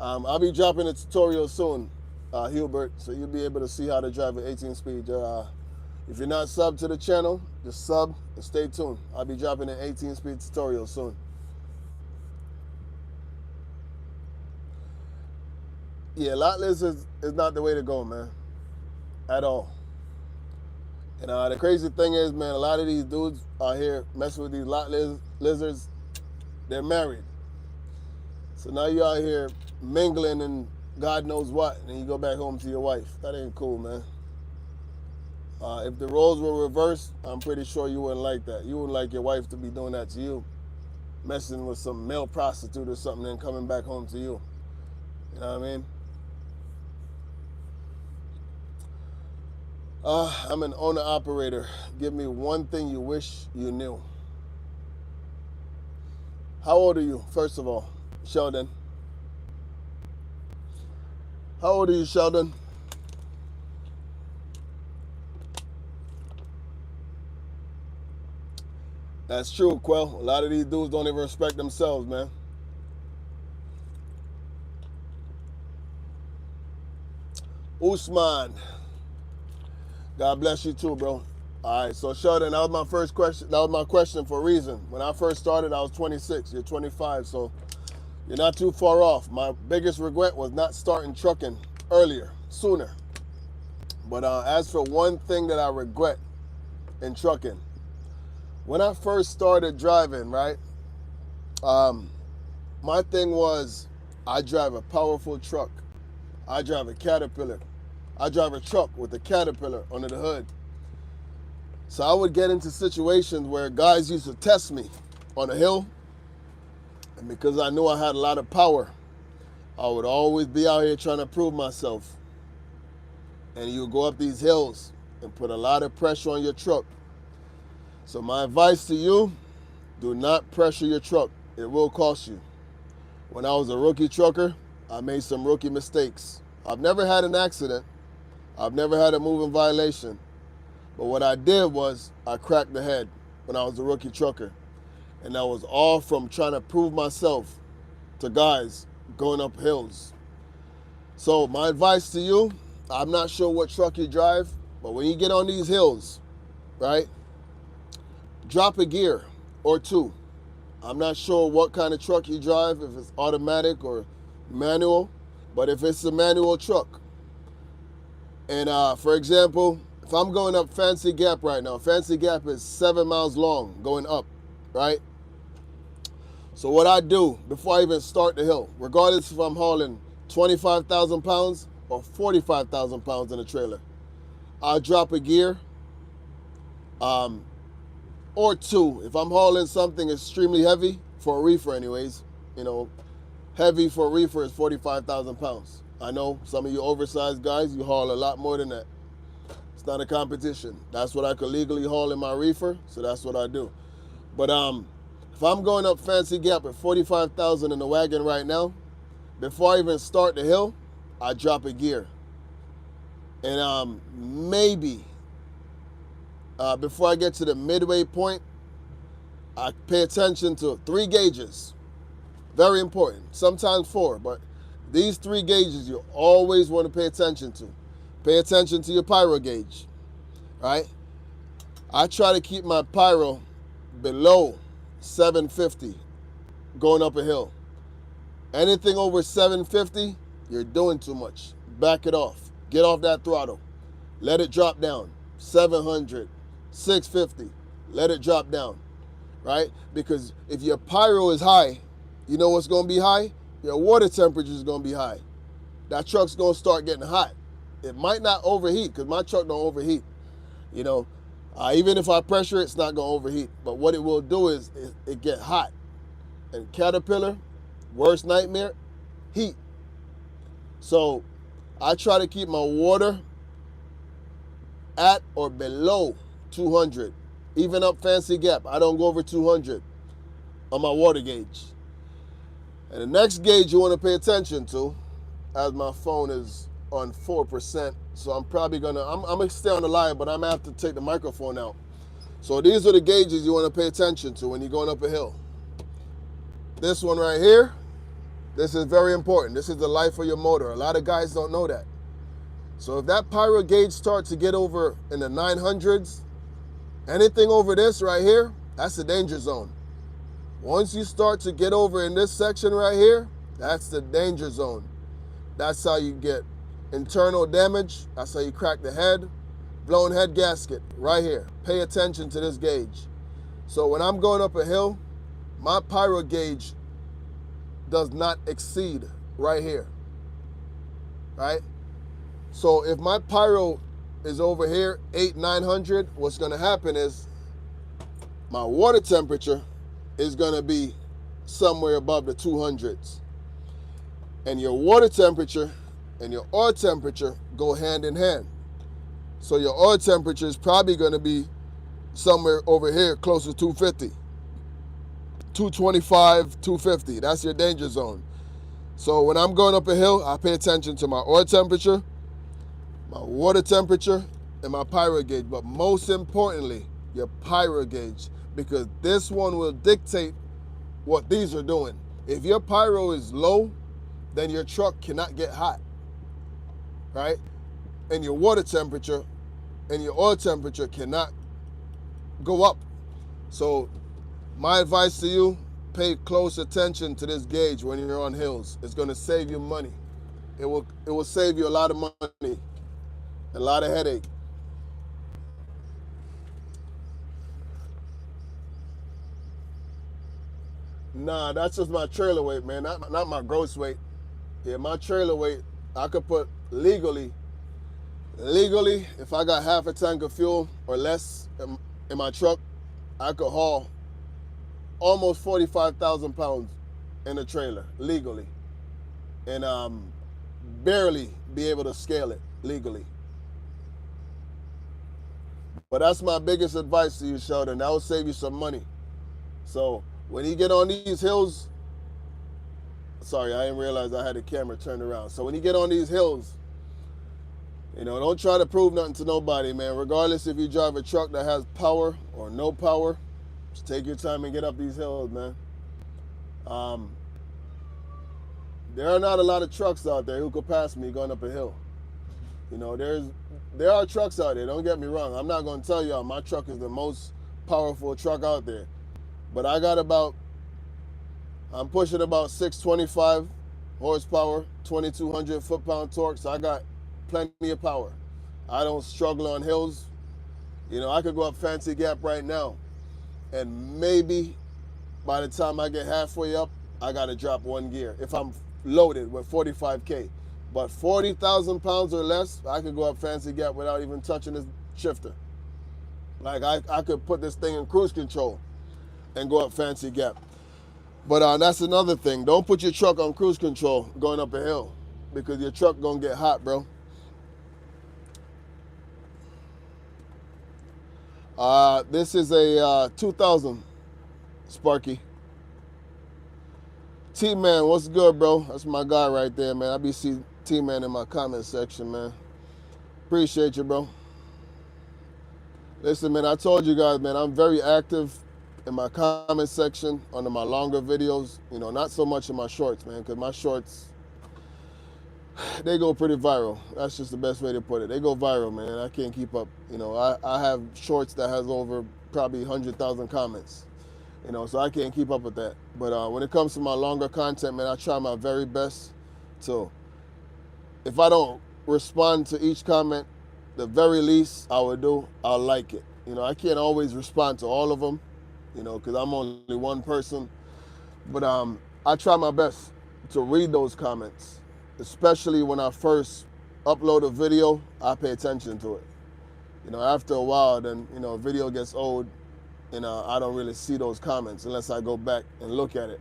I'll be dropping a tutorial soon, Hubert, so you'll be able to see how to drive an 18 speed. If you're not subbed to the channel, just sub and stay tuned. I'll be dropping an 18 speed tutorial soon. Yeah, lot lizards is not the way to go, man, at all. And the crazy thing is, man, a lot of these dudes out here messing with these lot lizards, they're married. So now you're out here mingling and God knows what, and then you go back home to your wife. That ain't cool, man. If the roles were reversed, I'm pretty sure you wouldn't like that. You wouldn't like your wife to be doing that to you, messing with some male prostitute or something and coming back home to you. You know what I mean? I'm an owner-operator. Give me one thing you wish you knew. How old are you, first of all, Sheldon? How old are you, Sheldon? That's true, Quell. A lot of these dudes don't even respect themselves, man. Usman. God bless you too, bro. All right, so Sheldon, that was my first question. That was my question for a reason. When I first started, I was 26. You're 25, so you're not too far off. My biggest regret was not starting trucking earlier, sooner. But as for one thing that I regret in trucking, when I first started driving, right, my thing was I drive a powerful truck. I drive a Caterpillar. I drive a truck with a Caterpillar under the hood. So I would get into situations where guys used to test me on a hill. And because I knew I had a lot of power, I would always be out here trying to prove myself. And you would go up these hills and put a lot of pressure on your truck. So my advice to you, do not pressure your truck. It will cost you. When I was a rookie trucker, I made some rookie mistakes. I've never had an accident. I've never had a moving violation. But what I did was I cracked the head when I was a rookie trucker. And that was all from trying to prove myself to guys going up hills. So my advice to you, I'm not sure what truck you drive, but when you get on these hills, right, drop a gear or two. I'm not sure what kind of truck you drive, if it's automatic or manual, but if it's a manual truck, and for example, if I'm going up Fancy Gap right now, Fancy Gap is 7 miles long going up, right? So what I do before I even start the hill, regardless if I'm hauling 25,000 pounds or 45,000 pounds in a trailer, I'll drop a gear or two. If I'm hauling something extremely heavy, for a reefer anyways, you know, heavy for a reefer is 45,000 pounds. I know some of you oversized guys, you haul a lot more than that. It's not a competition. That's what I could legally haul in my reefer, so that's what I do. But if I'm going up Fancy Gap at 45,000 in the wagon right now, before I even start the hill, I drop a gear. And maybe before I get to the midway point, I pay attention to 3 gauges. Very important. Sometimes 4, but these 3 gauges you always want to pay attention to. Pay attention to your pyro gauge, right? I try to keep my pyro below 750 going up a hill. Anything over 750, you're doing too much. Back it off. Get off that throttle. Let it drop down. 700, 650, let it drop down, right? Because if your pyro is high, you know what's going to be high? Your water temperature is going to be high. That truck's going to start getting hot. It might not overheat because my truck don't overheat. You know, even if I pressure it, it's not going to overheat. But what it will do is it get hot. And Caterpillar, worst nightmare, heat. So I try to keep my water at or below 200. Even up Fancy Gap, I don't go over 200 on my water gauge. And the next gauge you want to pay attention to, as my phone is on 4%, so I'm probably gonna, I'm gonna stay on the line, but I'm gonna have to take the microphone out. So these are the gauges you want to pay attention to when you're going up a hill. This one right here, this is very important. This is the life of your motor. A lot of guys don't know that. So if that pyro gauge starts to get over in the 900s, anything over this right here, that's the danger zone. Once you start to get over in this section right here, that's the danger zone. That's how you get internal damage. That's how you crack the head. Blown head gasket right here. Pay attention to this gauge. So when I'm going up a hill, my pyro gauge does not exceed right here, right? So if my pyro is over here, 900, what's gonna happen is my water temperature is gonna be somewhere above the 200s. And your water temperature and your oil temperature go hand in hand. So your oil temperature is probably gonna be somewhere over here close to 250. 225, 250, that's your danger zone. So when I'm going up a hill, I pay attention to my oil temperature, my water temperature, and my pyro gauge. But most importantly, your pyro gauge, because this one will dictate what these are doing. If your pyro is low, then your truck cannot get hot, right? And your water temperature and your oil temperature cannot go up. So my advice to you, pay close attention to this gauge when you're on hills. It's gonna save you money. It will save you a lot of money, a lot of headache. Nah, that's just my trailer weight, man, not my gross weight. Yeah, my trailer weight, I could put legally, if I got half a tank of fuel or less in my truck, I could haul almost 45,000 pounds in a trailer legally, and barely be able to scale it legally. But that's my biggest advice to you, Sheldon. That will save you some money. So when you get on these hills, sorry, I didn't realize I had the camera turned around. So when you get on these hills, you know, don't try to prove nothing to nobody, man. Regardless if you drive a truck that has power or no power, just take your time and get up these hills, man. There are not a lot of trucks out there who could pass me going up a hill. You know, there are trucks out there, don't get me wrong. I'm not going to tell y'all my truck is the most powerful truck out there. But I got I'm pushing about 625 horsepower, 2,200 foot-pound torque, so I got plenty of power. I don't struggle on hills. You know, I could go up Fancy Gap right now, and maybe by the time I get halfway up, I got to drop 1 gear if I'm loaded with 45K. But 40,000 pounds or less, I could go up Fancy Gap without even touching this shifter. Like I could put this thing in cruise control and go up Fancy Gap. But that's another thing. Don't put your truck on cruise control going up a hill, because your truck gonna get hot, bro. This is a 2000 Sparky. T-Man, what's good, bro? That's my guy right there, man. I be see T-Man in my comment section, man. Appreciate you, bro. Listen, man, I told you guys, man, I'm very active in my comment section under my longer videos. Not so much in my shorts, man, because my shorts, they go pretty viral. That's just the best way to put it. They go viral, man. I can't keep up. I have shorts that has over probably 100,000 comments. So I can't keep up with that. But when it comes to my longer content, man, I try my very best to, if I don't respond to each comment, the very least I would do, I'll like it. I can't always respond to all of them, because I'm only one person. But I try my best to read those comments, especially when I first upload a video. I pay attention to it. After a while, then a video gets old, and I don't really see those comments unless I go back and look at it.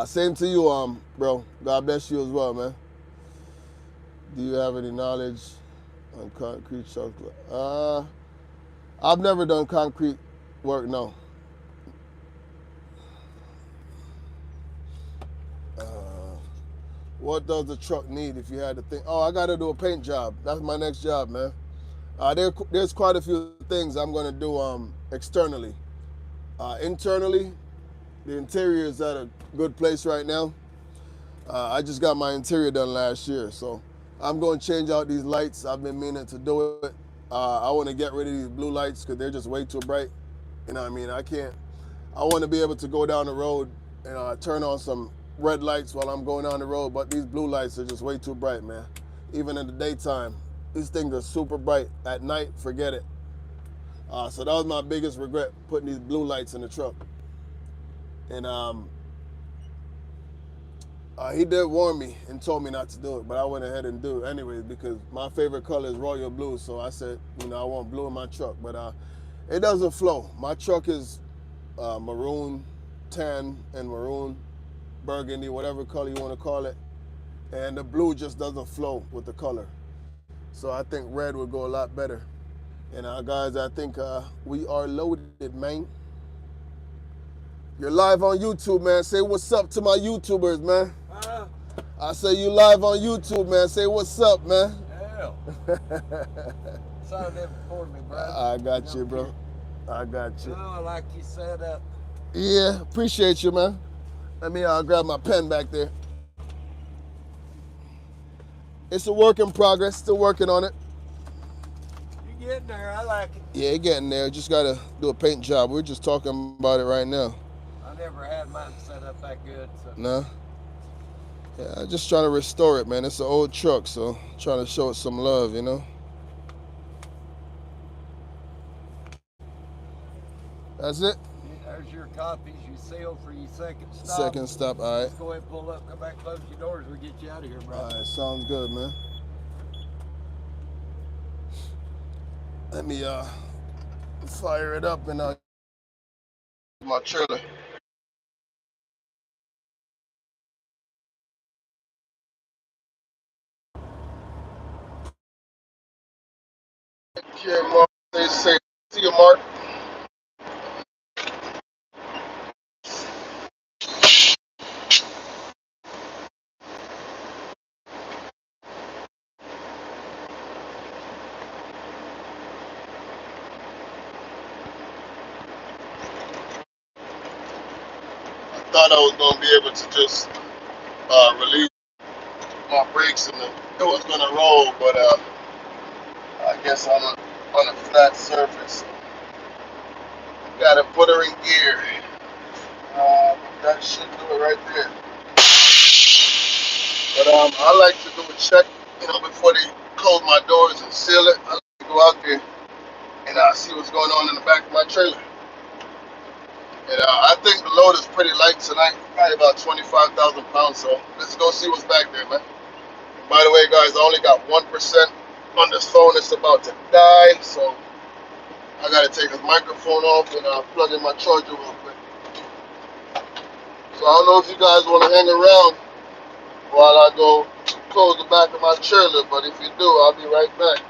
Same to you, bro. God bless you as well, man. Do you have any knowledge on concrete chocolate? I've never done concrete work, no. What does the truck need if you had to think? Oh, I got to do a paint job. That's my next job, man. There's quite a few things I'm going to do externally. Internally, the interior is at a good place right now. I just got my interior done last year, so I'm going to change out these lights. I've been meaning to do it. I want to get rid of these blue lights because they're just way too bright. You know what I mean? I want to be able to go down the road and turn on some red lights while I'm going down the road, but these blue lights are just way too bright, man. Even in the daytime, these things are super bright. At night, forget it. So that was my biggest regret, putting these blue lights in the truck. And he did warn me and told me not to do it, but I went ahead and do it anyways because my favorite color is royal blue. So I said, I want blue in my truck, but it doesn't flow. My truck is maroon, tan, and maroon, burgundy, whatever color you want to call it. And the blue just doesn't flow with the color. So I think red would go a lot better. And guys, I think we are loaded, man. You're live on YouTube, man. Say what's up to my YouTubers, man. I say you live on YouTube, man. Say what's up, man. Hell. Sorry they recorded me, bro. I got you, bro. I got you. Oh, like you set up. Yeah, appreciate you, man. Let me grab my pen back there. It's a work in progress. Still working on it. You getting there. I like it. Yeah, getting there. Just got to do a paint job. We're just talking about it right now. I never had mine set up that good. So. No? Yeah, I'm just trying to restore it, man. It's an old truck, so trying to show it some love, That's it? There's your copies. You seal for your second stop. Second stop, all right. Just go ahead and pull up, come back, close your doors. We'll get you out of here, bro. All right, sounds good, man. Let me fire it up and my trailer. Okay, Mark. Say, see you, Mark. Thought I was gonna be able to just release my brakes and it was gonna roll, but I guess on a flat surface, gotta put her in gear. That should do it right there. But I like to do a check, before they close my doors and seal it. I like to go out there and see what's going on in the back of my trailer. And I think the load is pretty light tonight, probably about 25,000 pounds. So let's go see what's back there, man. By the way, guys, I only got 1% on this phone. It's about to die, so I gotta take this microphone off and plug in my charger real quick. So I don't know if you guys want to hang around while I go close the back of my trailer, but if you do, I'll be right back.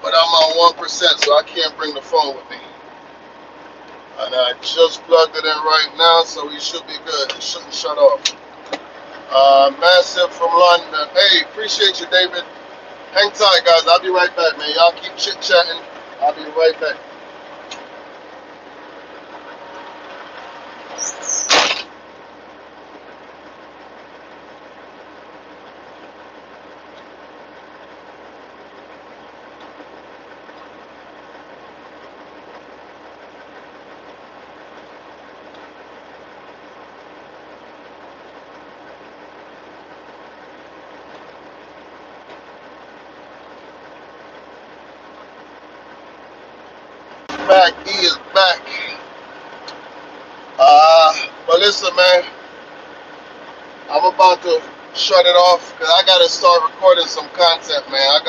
But I'm on 1%, so I can't bring the phone with me. And I just plugged it in right now, so we should be good. It shouldn't shut off. Massive from London. Hey, appreciate you, David. Hang tight, guys. I'll be right back, man. Y'all keep chit-chatting. I'll be right back. Back. He is back. But listen, man. I'm about to shut it off because I gotta start recording some content, man. I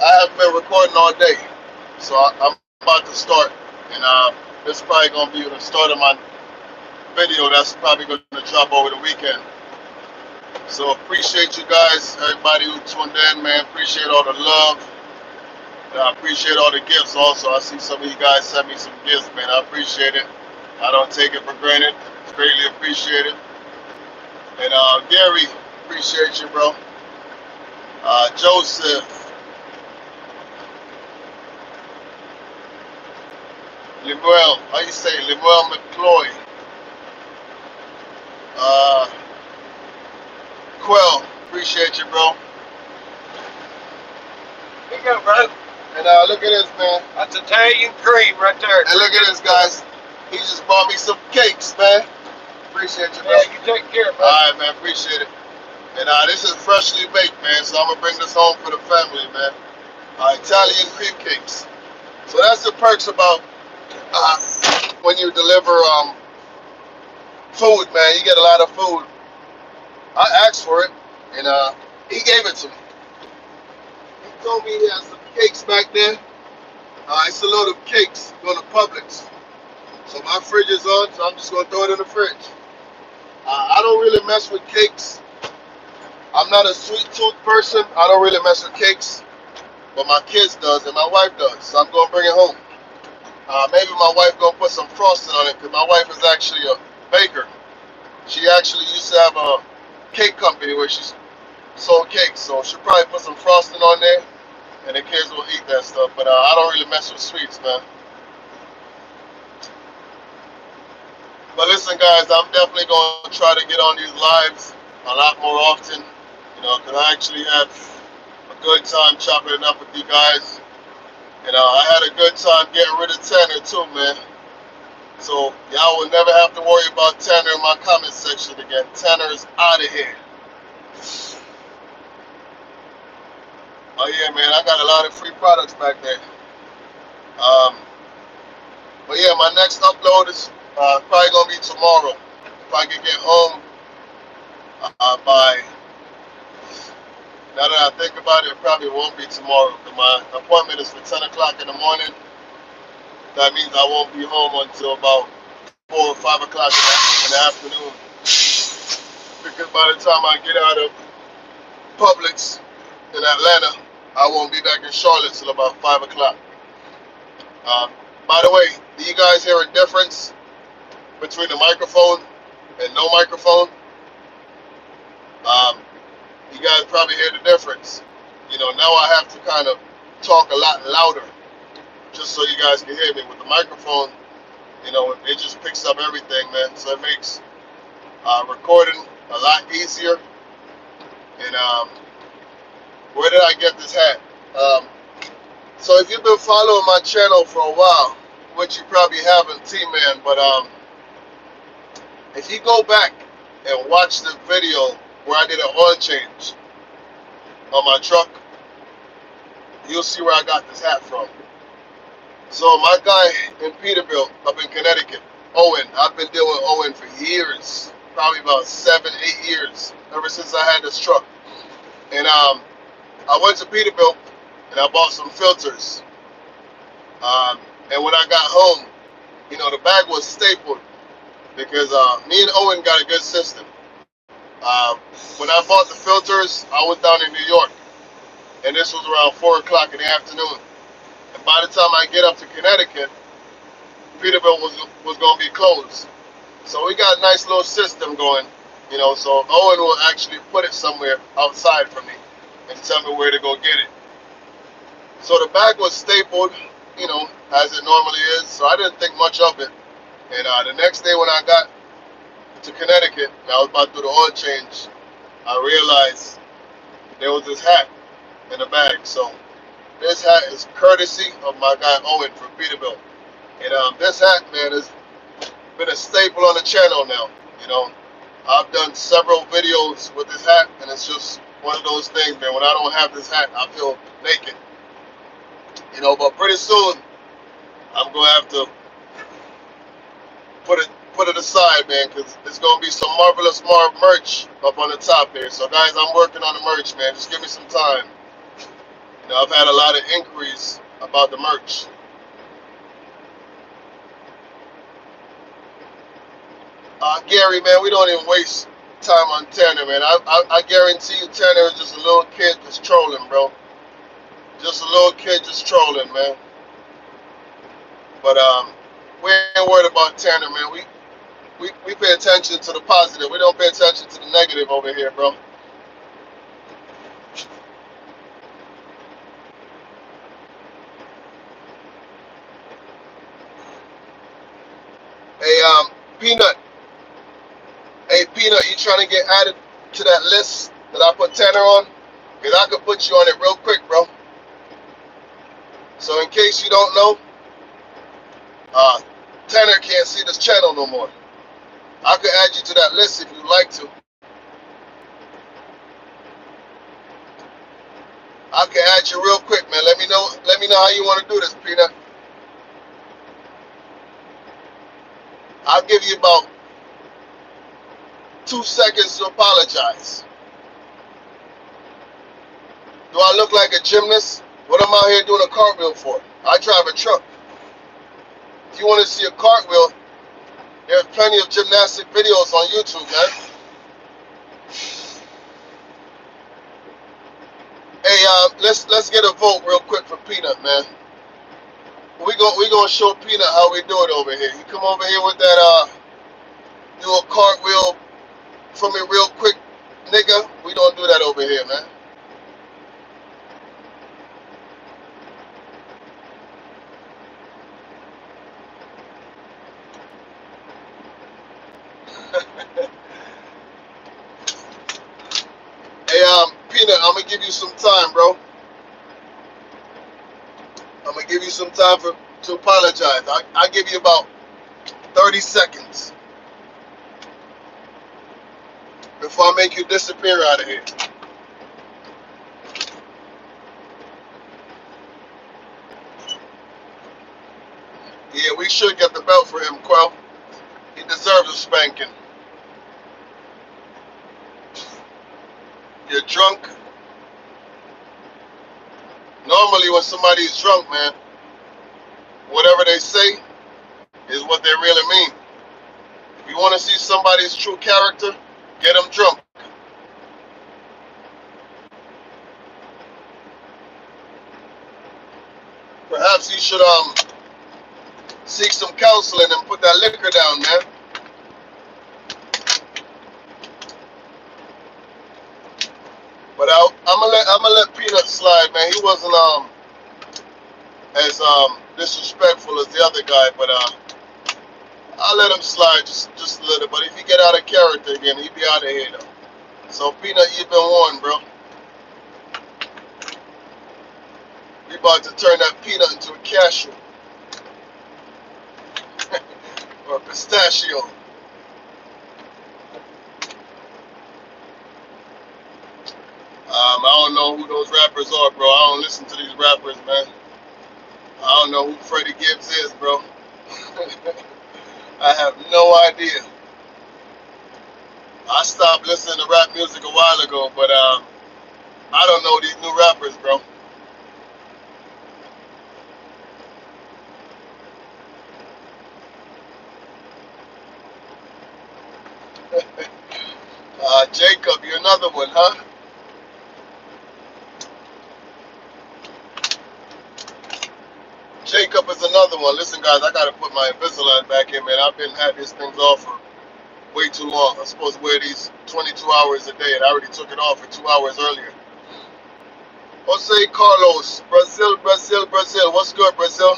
haven't been recording all day, so I'm about to start, and this is probably gonna be the start of my video. That's probably gonna drop over the weekend. So appreciate you guys, everybody who tuned in, man. Appreciate all the love. And I appreciate all the gifts also. I see some of you guys sent me some gifts, man. I appreciate it. I don't take it for granted. It's greatly appreciated. And Gary, appreciate you, bro. Joseph, Lemuel, how you say? Lemuel McCloy. Quell, appreciate you, bro. Here you go, bro. And look at this, man. That's Italian cream right there. And look at this, guys. He just bought me some cakes, man. Appreciate you, bro. Yeah, you take care, bro. All right, man. Appreciate it. And this is freshly baked, man. So I'm gonna bring this home for the family, man. Italian cream cakes. So that's the perks about when you deliver food, man. You get a lot of food. I asked for it, and he gave it to me. He told me he has some cakes back there. It's a load of cakes going to Publix. So my fridge is on, so I'm just gonna throw it in the fridge. I don't really mess with cakes. I'm not a sweet tooth person. I don't really mess with cakes, but my kids does and my wife does. So I'm gonna bring it home. Maybe my wife gonna put some frosting on it because my wife is actually a baker. She actually used to have a cake company where she sold cakes, so she'll probably put some frosting on there, and the kids will eat that stuff. But I don't really mess with sweets, man. But listen, guys, I'm definitely going to try to get on these lives a lot more often, you know, because I actually had a good time chopping it up with you guys. You know, I had a good time getting rid of Tanner too, man. So y'all will never have to worry about Tanner in my comment section again. Tanner is out of here. Oh yeah, man, I got a lot of free products back there. But yeah, my next upload is probably gonna be tomorrow. If I can get home by, now that I think about it, it probably won't be tomorrow. Because my appointment is for 10 o'clock in the morning. That means I won't be home until about 4 or 5 o'clock in the afternoon. Because by the time I get out of Publix in Atlanta, I won't be back in Charlotte till about 5 o'clock. By the way, do you guys hear a difference between the microphone and no microphone? You guys probably hear the difference. You know, now I have to kind of talk a lot louder just so you guys can hear me. With the microphone, you know, it just picks up everything, man. So it makes recording a lot easier. And where did I get this hat? So if you've been following my channel for a while, which you probably haven't, T-Man, but if you go back and watch the video where I did an oil change on my truck, you'll see where I got this hat from. So my guy in Peterbilt up in Connecticut, Owen, I've been dealing with Owen for years, probably about 7-8 years, ever since I had this truck. And I went to Peterbilt and I bought some filters. And when I got home, you know, the bag was stapled because me and Owen got a good system. When I bought the filters, I was down in New York, and this was around 4 o'clock in the afternoon. And by the time I get up to Connecticut, Peterbilt was going to be closed. So we got a nice little system going. You know, so Owen will actually put it somewhere outside for me and tell me where to go get it. So the bag was stapled, you know, as it normally is. So I didn't think much of it. And the next day when I got to Connecticut and I was about to do the oil change, I realized there was this hat in the bag. So this hat is courtesy of my guy Owen from Peterbilt. And this hat, man, has been a staple on the channel now. You know, I've done several videos with this hat, and it's just one of those things, man. When I don't have this hat, I feel naked. You know, but pretty soon I'm gonna have to put it aside, man, because there's gonna be some marvelous merch up on the top there. So guys, I'm working on the merch, man. Just give me some time. You know, I've had a lot of inquiries about the merch. Gary, man, we don't even waste time on Tanner, man. I guarantee you Tanner is just a little kid just trolling, bro. Just a little kid just trolling, man. But we ain't worried about Tanner, man. We pay attention to the positive. We don't pay attention to the negative over here, bro. Hey, Peanut. Hey, Peanut, you trying to get added to that list that I put Tanner on? Because I could put you on it real quick, bro. So in case you don't know, Tanner can't see this channel no more. I could add you to that list if you'd like to. I can add you real quick, man. Let me know how you want to do this, Peanut. I'll give you about 2 seconds to apologize. Do I look like a gymnast? What am I out here doing a cartwheel for? I drive a truck. If you want to see a cartwheel, there's plenty of gymnastic videos on YouTube, man. Hey, let's get a vote real quick for Peanut, man. We gonna show Peanut how we do it over here. You come over here with that do a cartwheel for me real quick, nigga. We don't do that over here, man. Hey, Peanut, I'm gonna give you some time, bro. I'm gonna give you some time to apologize. I give you about 30 seconds before I make you disappear out of here. Yeah, we should get the belt for him, Quell. He deserves a spanking. You're drunk. Normally when somebody is drunk, man, whatever they say is what they really mean. If you want to see somebody's true character, get them drunk. Perhaps you should seek some counseling and put that liquor down, man. But I'm gonna let Peanut slide, man. He wasn't as disrespectful as the other guy, but I'll let him slide just a little. But if he get out of character again, he'll be out of here though. So Peanut, you've been warned, bro. We about to turn that peanut into a cashew or a pistachio. I don't know who those rappers are, bro. I don't listen to these rappers, man. I don't know who Freddie Gibbs is, bro. I have no idea. I stopped listening to rap music a while ago, but I don't know these new rappers, bro. Jacob, you're another one, huh? Jacob is another one. Listen, guys, I gotta put my Invisalign back in, man. I've been had these things off for way too long. I'm supposed to wear these 22 hours a day, and I already took it off for 2 hours earlier. Jose Carlos, Brazil, Brazil, Brazil. What's good, Brazil?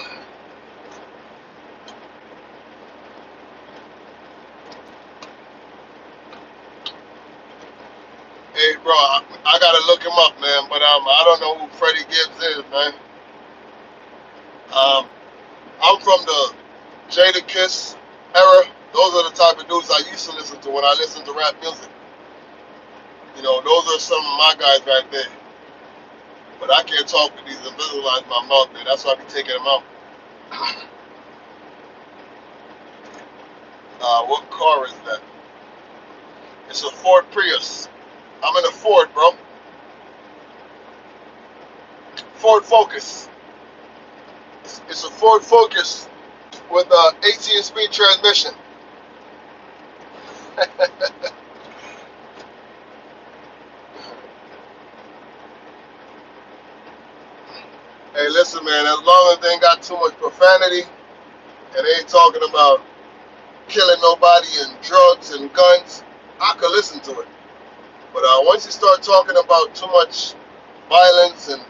Hey, bro, I gotta look him up, man. But I don't know who Freddie Gibbs is, man. I'm from the Jada Kiss era. Those are the type of dudes I used to listen to when I listened to rap music. You know, those are some of my guys right there. But I can't talk with these Invisaligns in my mouth, man. That's why I be taking them out. What car is that? It's a Ford Prius. I'm in a Ford, bro. Ford Focus. It's a Ford Focus with a 18-speed transmission. Hey, listen, man. As long as they ain't got too much profanity and they ain't talking about killing nobody and drugs and guns, I could listen to it. But once you start talking about too much violence and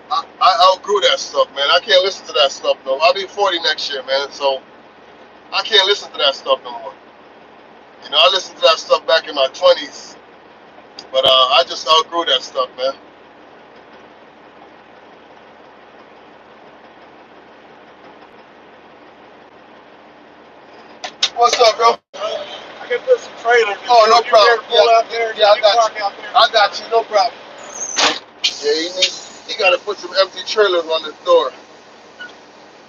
I outgrew that stuff, man. I can't listen to that stuff no more. I'll be 40 next year, man. So I can't listen to that stuff no more. You know, I listened to that stuff back in my 20s, but I just outgrew that stuff, man. What's up, bro? I can put some trailers. Oh, no problem. Pull out there. Yeah, I got park you. out there. I got you. No problem. Yeah, he got to put some empty trailers on this door.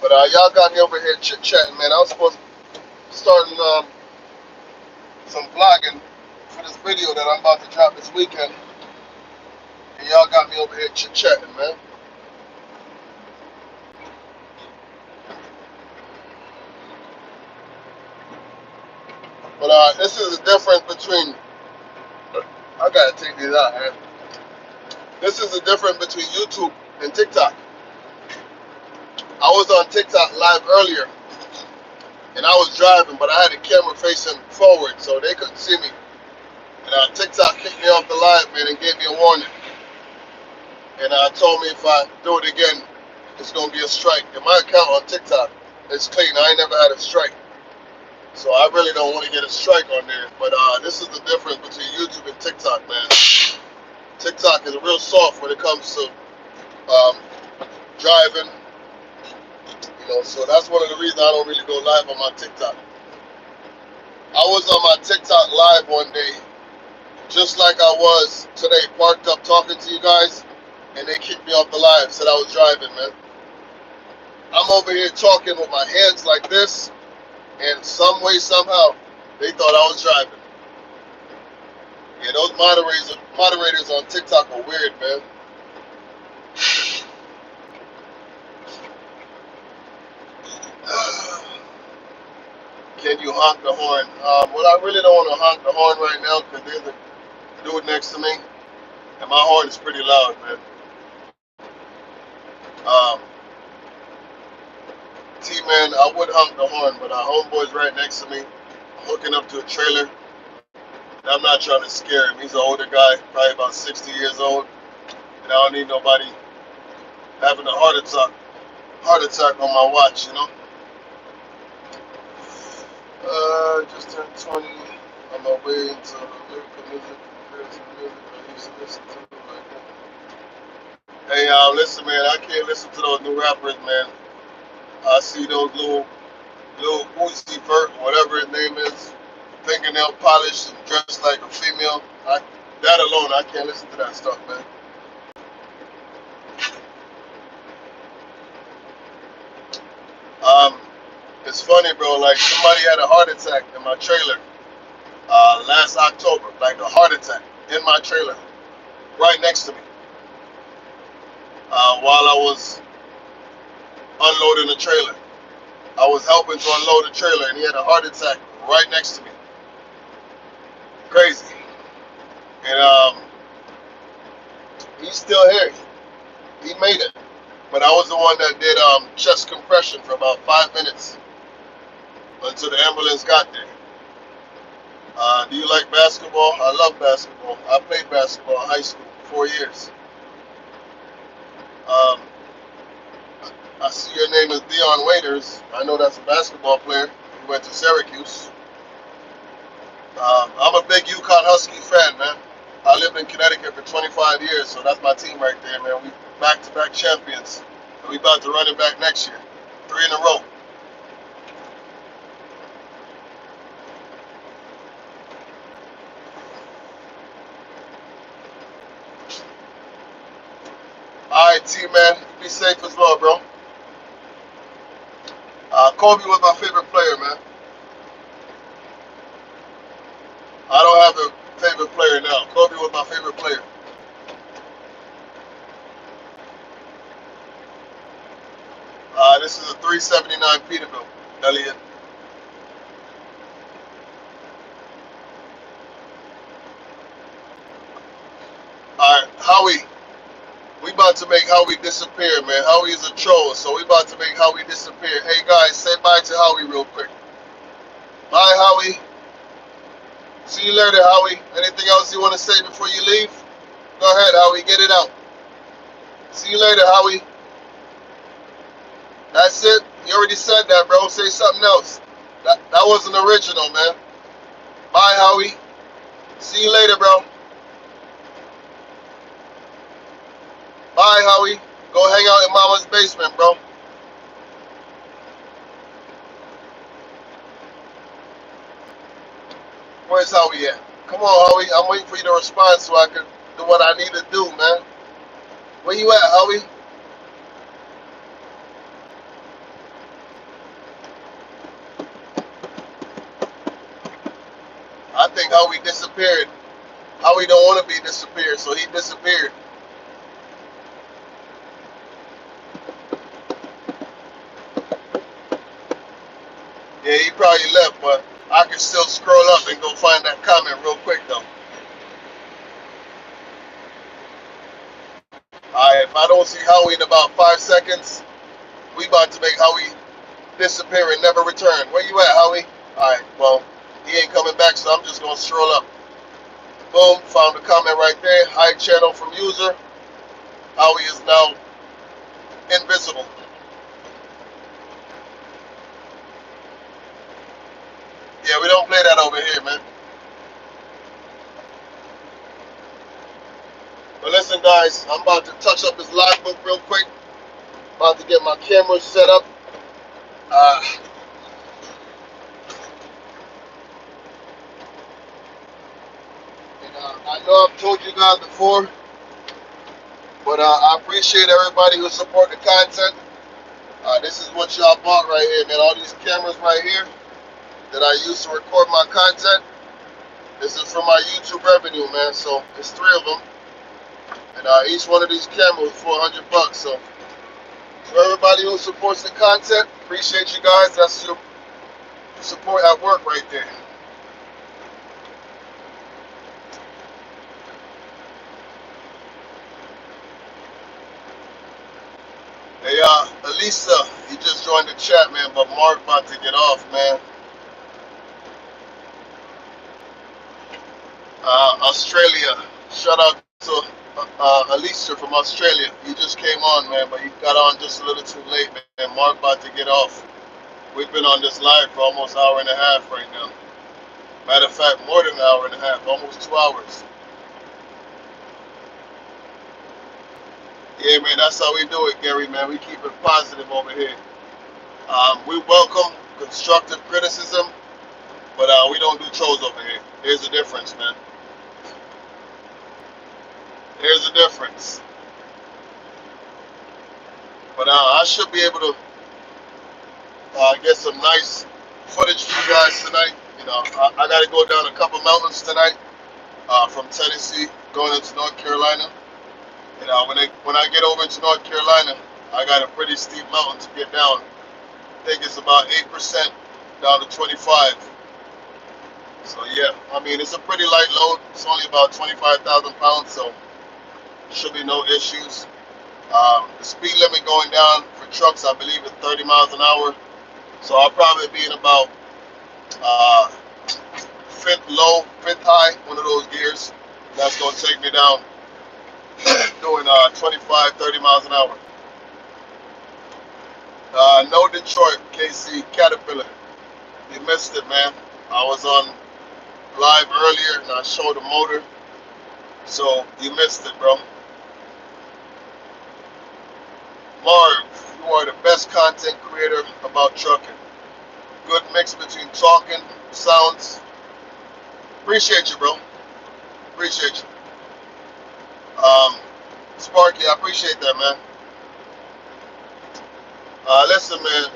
But y'all got me over here chit-chatting, man. I was supposed to start some vlogging for this video that I'm about to drop this weekend. And y'all got me over here chit-chatting, man. But this is the difference between... I gotta take these out, man. This is the difference between YouTube and TikTok. I was on TikTok live earlier, and I was driving, but I had the camera facing forward, so they couldn't see me. And TikTok kicked me off the live, man, and gave me a warning. And told me if I do it again, it's gonna be a strike. And my account on TikTok is clean. I ain't never had a strike, so I really don't want to get a strike on there. But this is the difference between YouTube and TikTok, man. TikTok is real soft when it comes to driving. You know, so that's one of the reasons I don't really go live on my TikTok. I was on my TikTok live one day, just like I was today, parked up talking to you guys, and they kicked me off the live, said I was driving, man. I'm over here talking with my hands like this, and some way, somehow, they thought I was driving. Yeah, those moderators on TikTok are weird, man. Can you honk the horn? Well, I really don't want to honk the horn right now because there's a dude next to me, and my horn is pretty loud, man. T-Man, I would honk the horn, but our homeboy's right next to me, hooking up to a trailer. And I'm not trying to scare him. He's an older guy, probably about 60 years old, and I don't need nobody having a heart attack on my watch, you know. Just turned 20 on my way into lyrical music compared to the music I used to listen to. Hey, listen, man, I can't listen to those new rappers, man. I see those little Uzi Vert, whatever his name is, fingernail polished and dressed like a female. That alone, I can't listen to that stuff, man. It's funny, bro. Like somebody had a heart attack in my trailer last October, like a heart attack in my trailer, right next to me, while I was unloading the trailer. I was helping to unload the trailer, and he had a heart attack right next to me. Crazy. And he's still here. He made it. But I was the one that did chest compression for about 5 minutes until the ambulance got there. Do you like basketball? I love basketball. I played basketball in high school, 4 years. Um, I see your name is Dion Waiters. I know that's a basketball player. He went to Syracuse. I'm a big UConn Husky fan, man. I lived in Connecticut for 25 years, so that's my team right there, man. We back-to-back champions, and we about to run it back next year, 3 in a row. All right, T-man, be safe as well, bro. Kobe was my favorite player, man. I don't have a favorite player now. Kobe was my favorite player. This is a 379 Peterbilt, Elliot. All right, Howie. We about to make Howie disappear, man. Howie is a troll, so we about to make Howie disappear. Hey, guys, say bye to Howie real quick. Bye, Howie. See you later, Howie. Anything else you want to say before you leave? Go ahead, Howie. Get it out. See you later, Howie. That's it. You already said that, bro. Say something else. That wasn't original, man. Bye, Howie. See you later, bro. Bye, Howie. Go hang out in Mama's basement, bro. Where's Howie at? Come on, Howie. I'm waiting for you to respond so I can do what I need to do, man. Where you at, Howie? I think Howie disappeared. Howie don't want to be disappeared, so he disappeared. Yeah, he probably left, but I can still scroll up and go find that comment real quick, though. Alright, if I don't see Howie in about 5 seconds, we about to make Howie disappear and never return. Where you at, Howie? Alright, well, he ain't coming back, so I'm just going to scroll up. Boom, found a comment right there. Hi, channel from user. Howie is now invisible. Yeah, we don't play that over here, man. But listen, guys, I'm about to touch up his logbook real quick. About to get my camera set up. I know I've told you guys before, but I appreciate everybody who support the content. This is what y'all bought right here, man. All these cameras right here that I use to record my content. This is from my YouTube revenue, man. So it's 3 of them, and each one of these cameras is $400. So for everybody who supports the content, appreciate you guys. That's your support at work right there. Hey, Elisa, you just joined the chat, man, but Mark about to get off, man. Australia, shout out to Elisa from Australia. You just came on, man, but you got on just a little too late, man. Mark about to get off. We've been on this live for almost an hour and a half right now. Matter of fact, more than an hour and a half, almost 2 hours. Yeah, man, that's how we do it, Gary, man. We keep it positive over here. We welcome constructive criticism, but we don't do trolls over here. Here's the difference, man. Here's the difference. But I should be able to get some nice footage for you guys tonight. You know, I got to go down a couple mountains tonight from Tennessee going into North Carolina. You know, when I get over to North Carolina, I got a pretty steep mountain to get down. I think it's about 8% down to 25. So yeah, I mean, it's a pretty light load. It's only about 25,000 pounds, so should be no issues. The speed limit going down for trucks, I believe, is 30 miles an hour. So I'll probably be in about low, fifth high, one of those gears. That's gonna take me down doing 25, 30 miles an hour. No Detroit, KC, Caterpillar. You missed it, man. I was on live earlier and I showed the motor, so you missed it, bro. Marv, you are the best content creator about trucking. Good mix between talking, sounds. Appreciate you, bro. Appreciate you. Sparky, I appreciate that, man. Listen, man,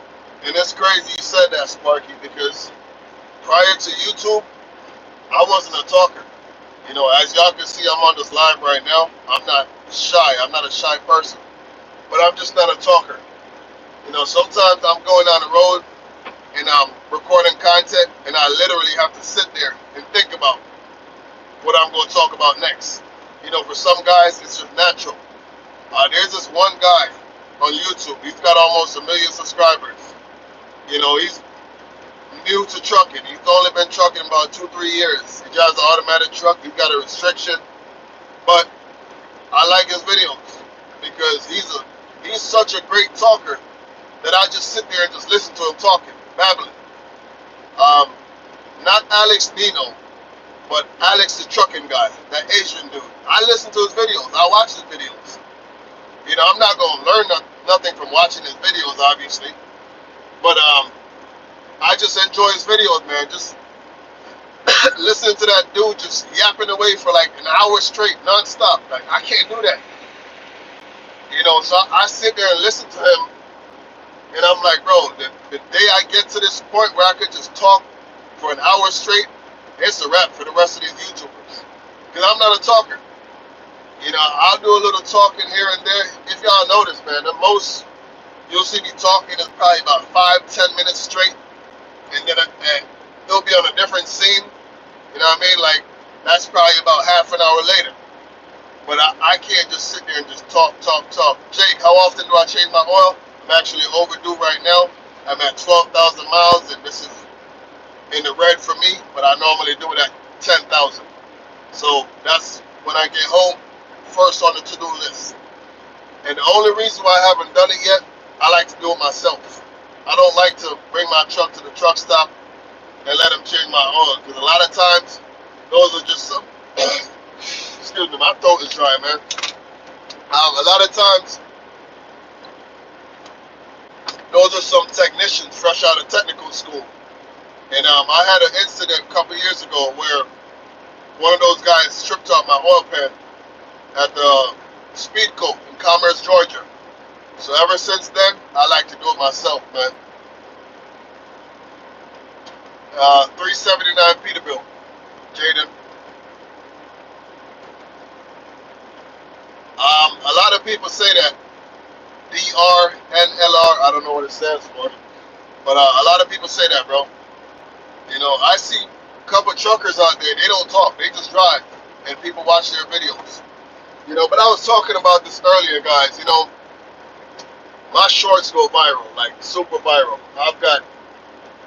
and it's crazy you said that, Sparky, because prior to YouTube, I wasn't a talker. You know, as y'all can see, I'm on this live right now. I'm not shy. I'm not a shy person, but I'm just not a talker. You know, sometimes I'm going down the road and I'm recording content, and I literally have to sit there and think about what I'm going to talk about next. You know, for some guys, it's just natural. There's this one guy on YouTube. He's got almost 1 million subscribers. You know, he's new to trucking. He's only been trucking about 2-3 years. He drives an automatic truck. He's got a restriction, but I like his videos because he's such a great talker that I just sit there and just listen to him talking, babbling. Not Alex Nino, but Alex the trucking guy, that Asian dude. I listen to his videos. I watch his videos. You know, I'm not gonna learn nothing from watching his videos, obviously, but I just enjoy his videos, man. Just listening to that dude just yapping away for like an hour straight, non-stop. Like, I can't do that. You know, so I sit there and listen to him, and I'm like, bro, the day I get to this point where I could just talk for an hour straight, it's a wrap for the rest of these YouTubers. Because I'm not a talker. You know, I'll do a little talking here and there. If y'all notice, man, the most you'll see me talking is probably about 5-10 minutes straight, and then it'll be on a different scene. You know what I mean? Like, that's probably about half an hour later. But I can't just sit there and just talk. Jake, how often do I change my oil? I'm actually overdue right now. I'm at 12,000 miles, and this is in the red for me, but I normally do it at 10,000. So that's when I get home, first on the to-do list. And the only reason why I haven't done it yet, I like to do it myself. I don't like to bring my truck to the truck stop and let them change my oil, because a lot of times, those are just some, excuse me, my throat is dry, man. A lot of times, those are some technicians fresh out of technical school. And I had an incident a couple years ago where one of those guys tripped out my oil pan at the Speed Coat in Commerce, Georgia. So ever since then, I like to do it myself, man. 379 Peterbilt, Jaden. A lot of people say that DR and LR, I don't know what it stands for, but a lot of people say that, bro. You know, I see a couple truckers out there, they don't talk, they just drive, and people watch their videos. You know, but I was talking about this earlier, guys. You know, my shorts go viral, like super viral. I've got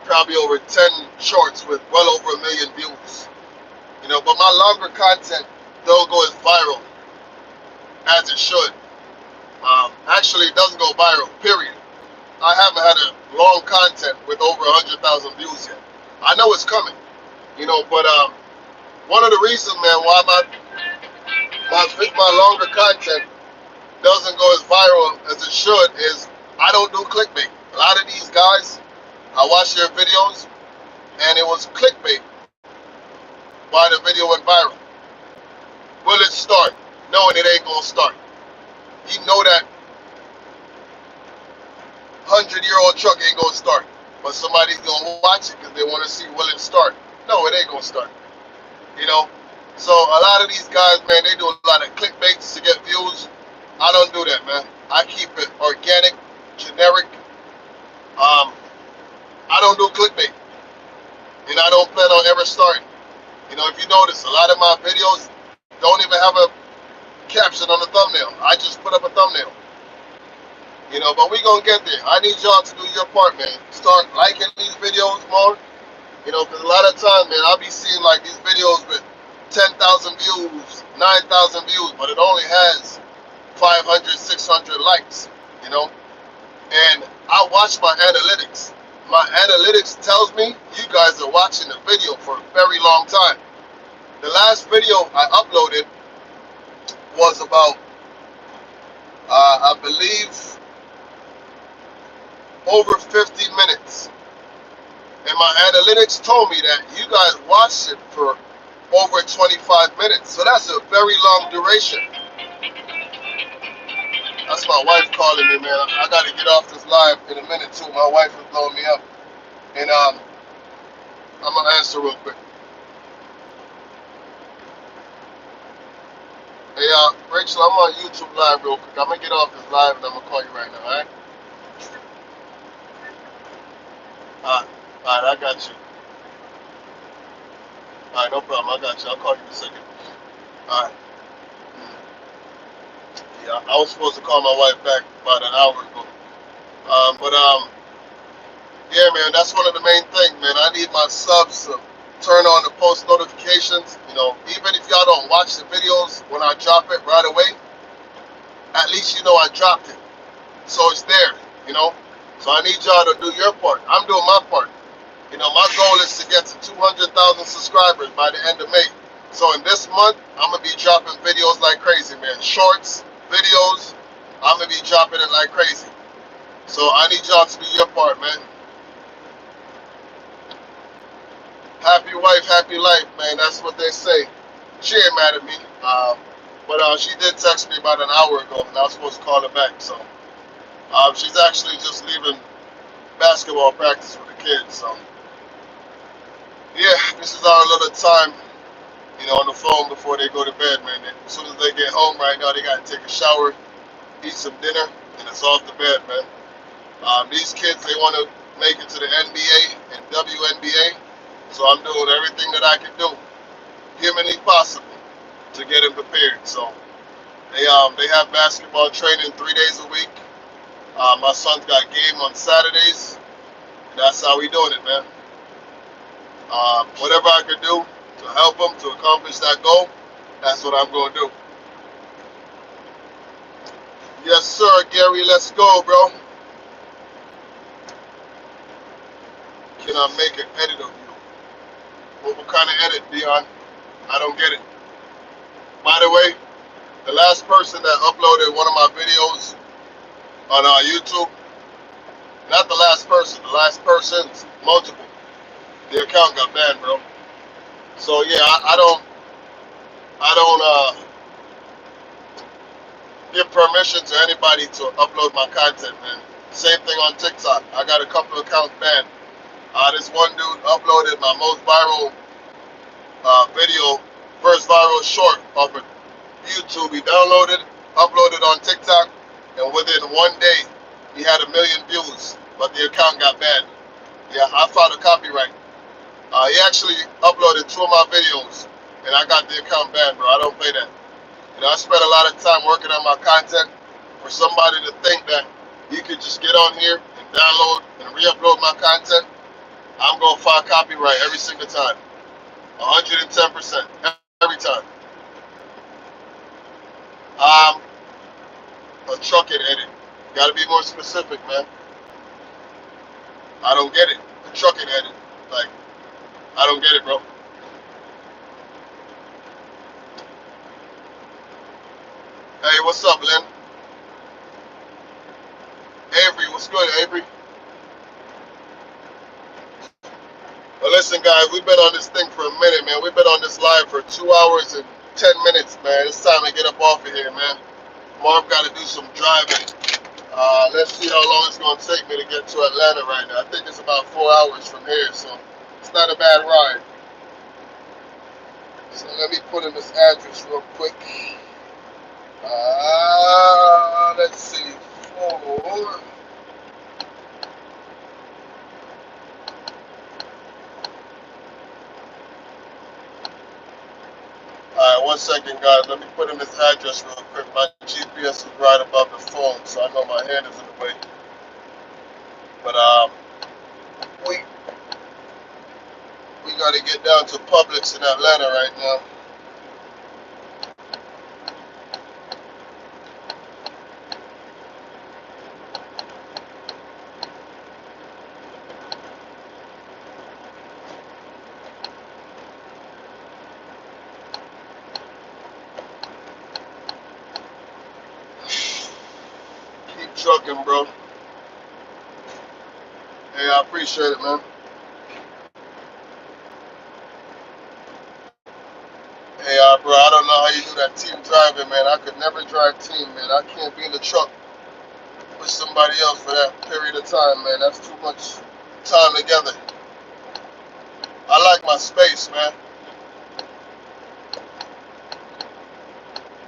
probably over 10 shorts with well over 1 million views. You know, but my longer content don't go as viral as it should. Actually, it doesn't go viral, period. I haven't had a long content with over 100,000 views yet. I know it's coming, you know, but one of the reasons, man, why my longer content doesn't go as viral as it should is I don't do clickbait. A lot of these guys, I watch their videos, and it was clickbait why the video went viral. Will it start? Knowing it ain't gonna start. You know that 100-year-old truck ain't gonna start, but somebody's gonna watch it because they want to see will it start. No, it ain't gonna start. You know, so a lot of these guys, man, they do a lot of clickbaits to get views. I don't do that, man. I keep it organic, generic. I don't do clickbait, and I don't plan on ever starting. You know, if you notice, a lot of my videos don't even have a caption on the thumbnail. I just put up a thumbnail. You know, but we gonna get there. I need y'all to do your part, man. Start liking these videos more. You know, because a lot of times, man, I'll be seeing like these videos with 10,000 views, 9,000 views, but it only has 500, 600 likes, you know? And I watch my analytics. My analytics tells me you guys are watching the video for a very long time. The last video I uploaded was about, I believe, over 50 minutes. And my analytics told me that you guys watched it for over 25 minutes. So that's a very long duration. That's my wife calling me, man. I got to get off this live in a minute, too. My wife is blowing me up. And I'm going to answer real quick. Hey, Rachel, I'm on YouTube live real quick. I'm going to get off this live and I'm going to call you right now, all right? All right, I got you. All right, no problem. I got you. I'll call you in a second. All right. Yeah, I was supposed to call my wife back about an hour ago. Yeah, man, that's one of the main things, man. I need my subs to turn on the post notifications. You know, even if y'all don't watch the videos when I drop it right away, at least you know I dropped it. So it's there, you know. So I need y'all to do your part. I'm doing my part. You know, my goal is to get to 200,000 subscribers by the end of May. So in this month, I'm going to be dropping videos like crazy, man. Shorts, videos, I'm going to be dropping it like crazy. So I need y'all to do your part, man. Happy wife, happy life, man. That's what they say. She ain't mad at me. But she did text me about an hour ago, and I was supposed to call her back. So she's actually just leaving basketball practice with the kids. So yeah, this is our little time, you know, on the phone before they go to bed, man. As soon as they get home right now, they got to take a shower, eat some dinner, and it's off to bed, man. These kids, they want to make it to the NBA and WNBA. So I'm doing everything that I can do, humanly possible, to get them prepared. So they have basketball training 3 days a week. My son's got game on Saturdays. And that's how we doing it, man. Whatever I can do to help them to accomplish that goal, that's what I'm going to do. Yes, sir, Gary. Let's go, bro. Can I make an edit of you? What kind of edit, Dion? I don't get it. By the way, the last person that uploaded one of my videos on YouTube, not the last person, the last person's multiple. The account got banned, bro. So yeah, I don't give permission to anybody to upload my content, man. Same thing on TikTok. I got a couple of accounts banned. This one dude uploaded my most viral video, first viral short off of YouTube. He downloaded, uploaded on TikTok, and within 1 day, he had 1 million views, but the account got banned. Yeah, I filed a copyright. He actually uploaded 2 of my videos, and I got the account banned, bro. I don't play that. You know, I spent a lot of time working on my content. For somebody to think that you could just get on here and download and re-upload my content, I'm going to file copyright every single time. 110%. Every time. A trucking edit. Got to be more specific, man. I don't get it. A trucking edit. Like, I don't get it, bro. Hey, what's up, Lynn? Avery, what's good, Avery? Well, listen, guys, we've been on this thing for a minute, man. We've been on this live for 2 hours and 10 minutes, man. It's time to get up off of here, man. Marv got to do some driving. Let's see how long it's going to take me to get to Atlanta right now. I think it's about 4 hours from here, so it's not a bad ride. So let me put in this address real quick. Let's see. 4. Alright, 1 second, guys. Let me put in this address real quick. My GPS is right above the phone, so I know my hand is in the way. But, We gotta get down to Publix in Atlanta right now. Keep trucking, bro. Hey, I appreciate it, man. Hey, bro, I don't know how you do that team driving, man. I could never drive team, man. I can't be in the truck with somebody else for that period of time, man. That's too much time together. I like my space, man.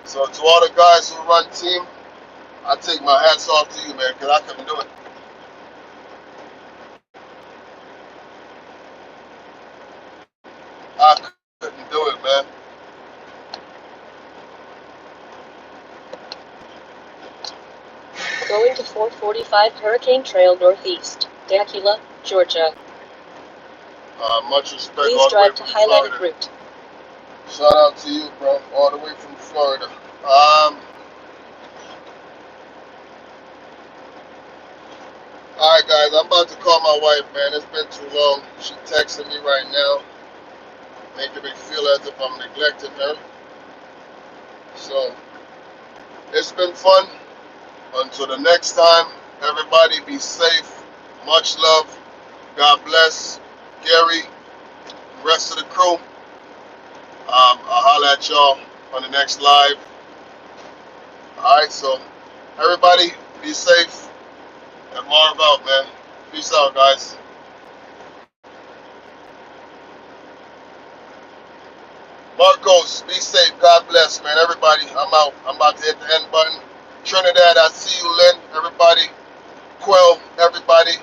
So to all the guys who run team, I take my hats off to you, man, because I couldn't do it. I couldn't do it, man. Going to 445 Hurricane Trail Northeast, Dacula, Georgia. Much respect. Please all the way drive to from highlighted Florida. route. Shout out to you, bro, all the way from Florida. Alright, guys, I'm about to call my wife, man. It's been too long. She texting me right now, making me feel as if I'm neglecting her. So, it's been fun. Until the next time, everybody be safe. Much love. God bless. Gary, the rest of the crew. I'll holler at y'all on the next live. Alright, so everybody be safe and Marv out, man. Peace out, guys. Marcos, be safe. God bless, man. Everybody, I'm out. I'm about to hit the end button. Trinidad, I see you, Lynn. Everybody, Quell, everybody.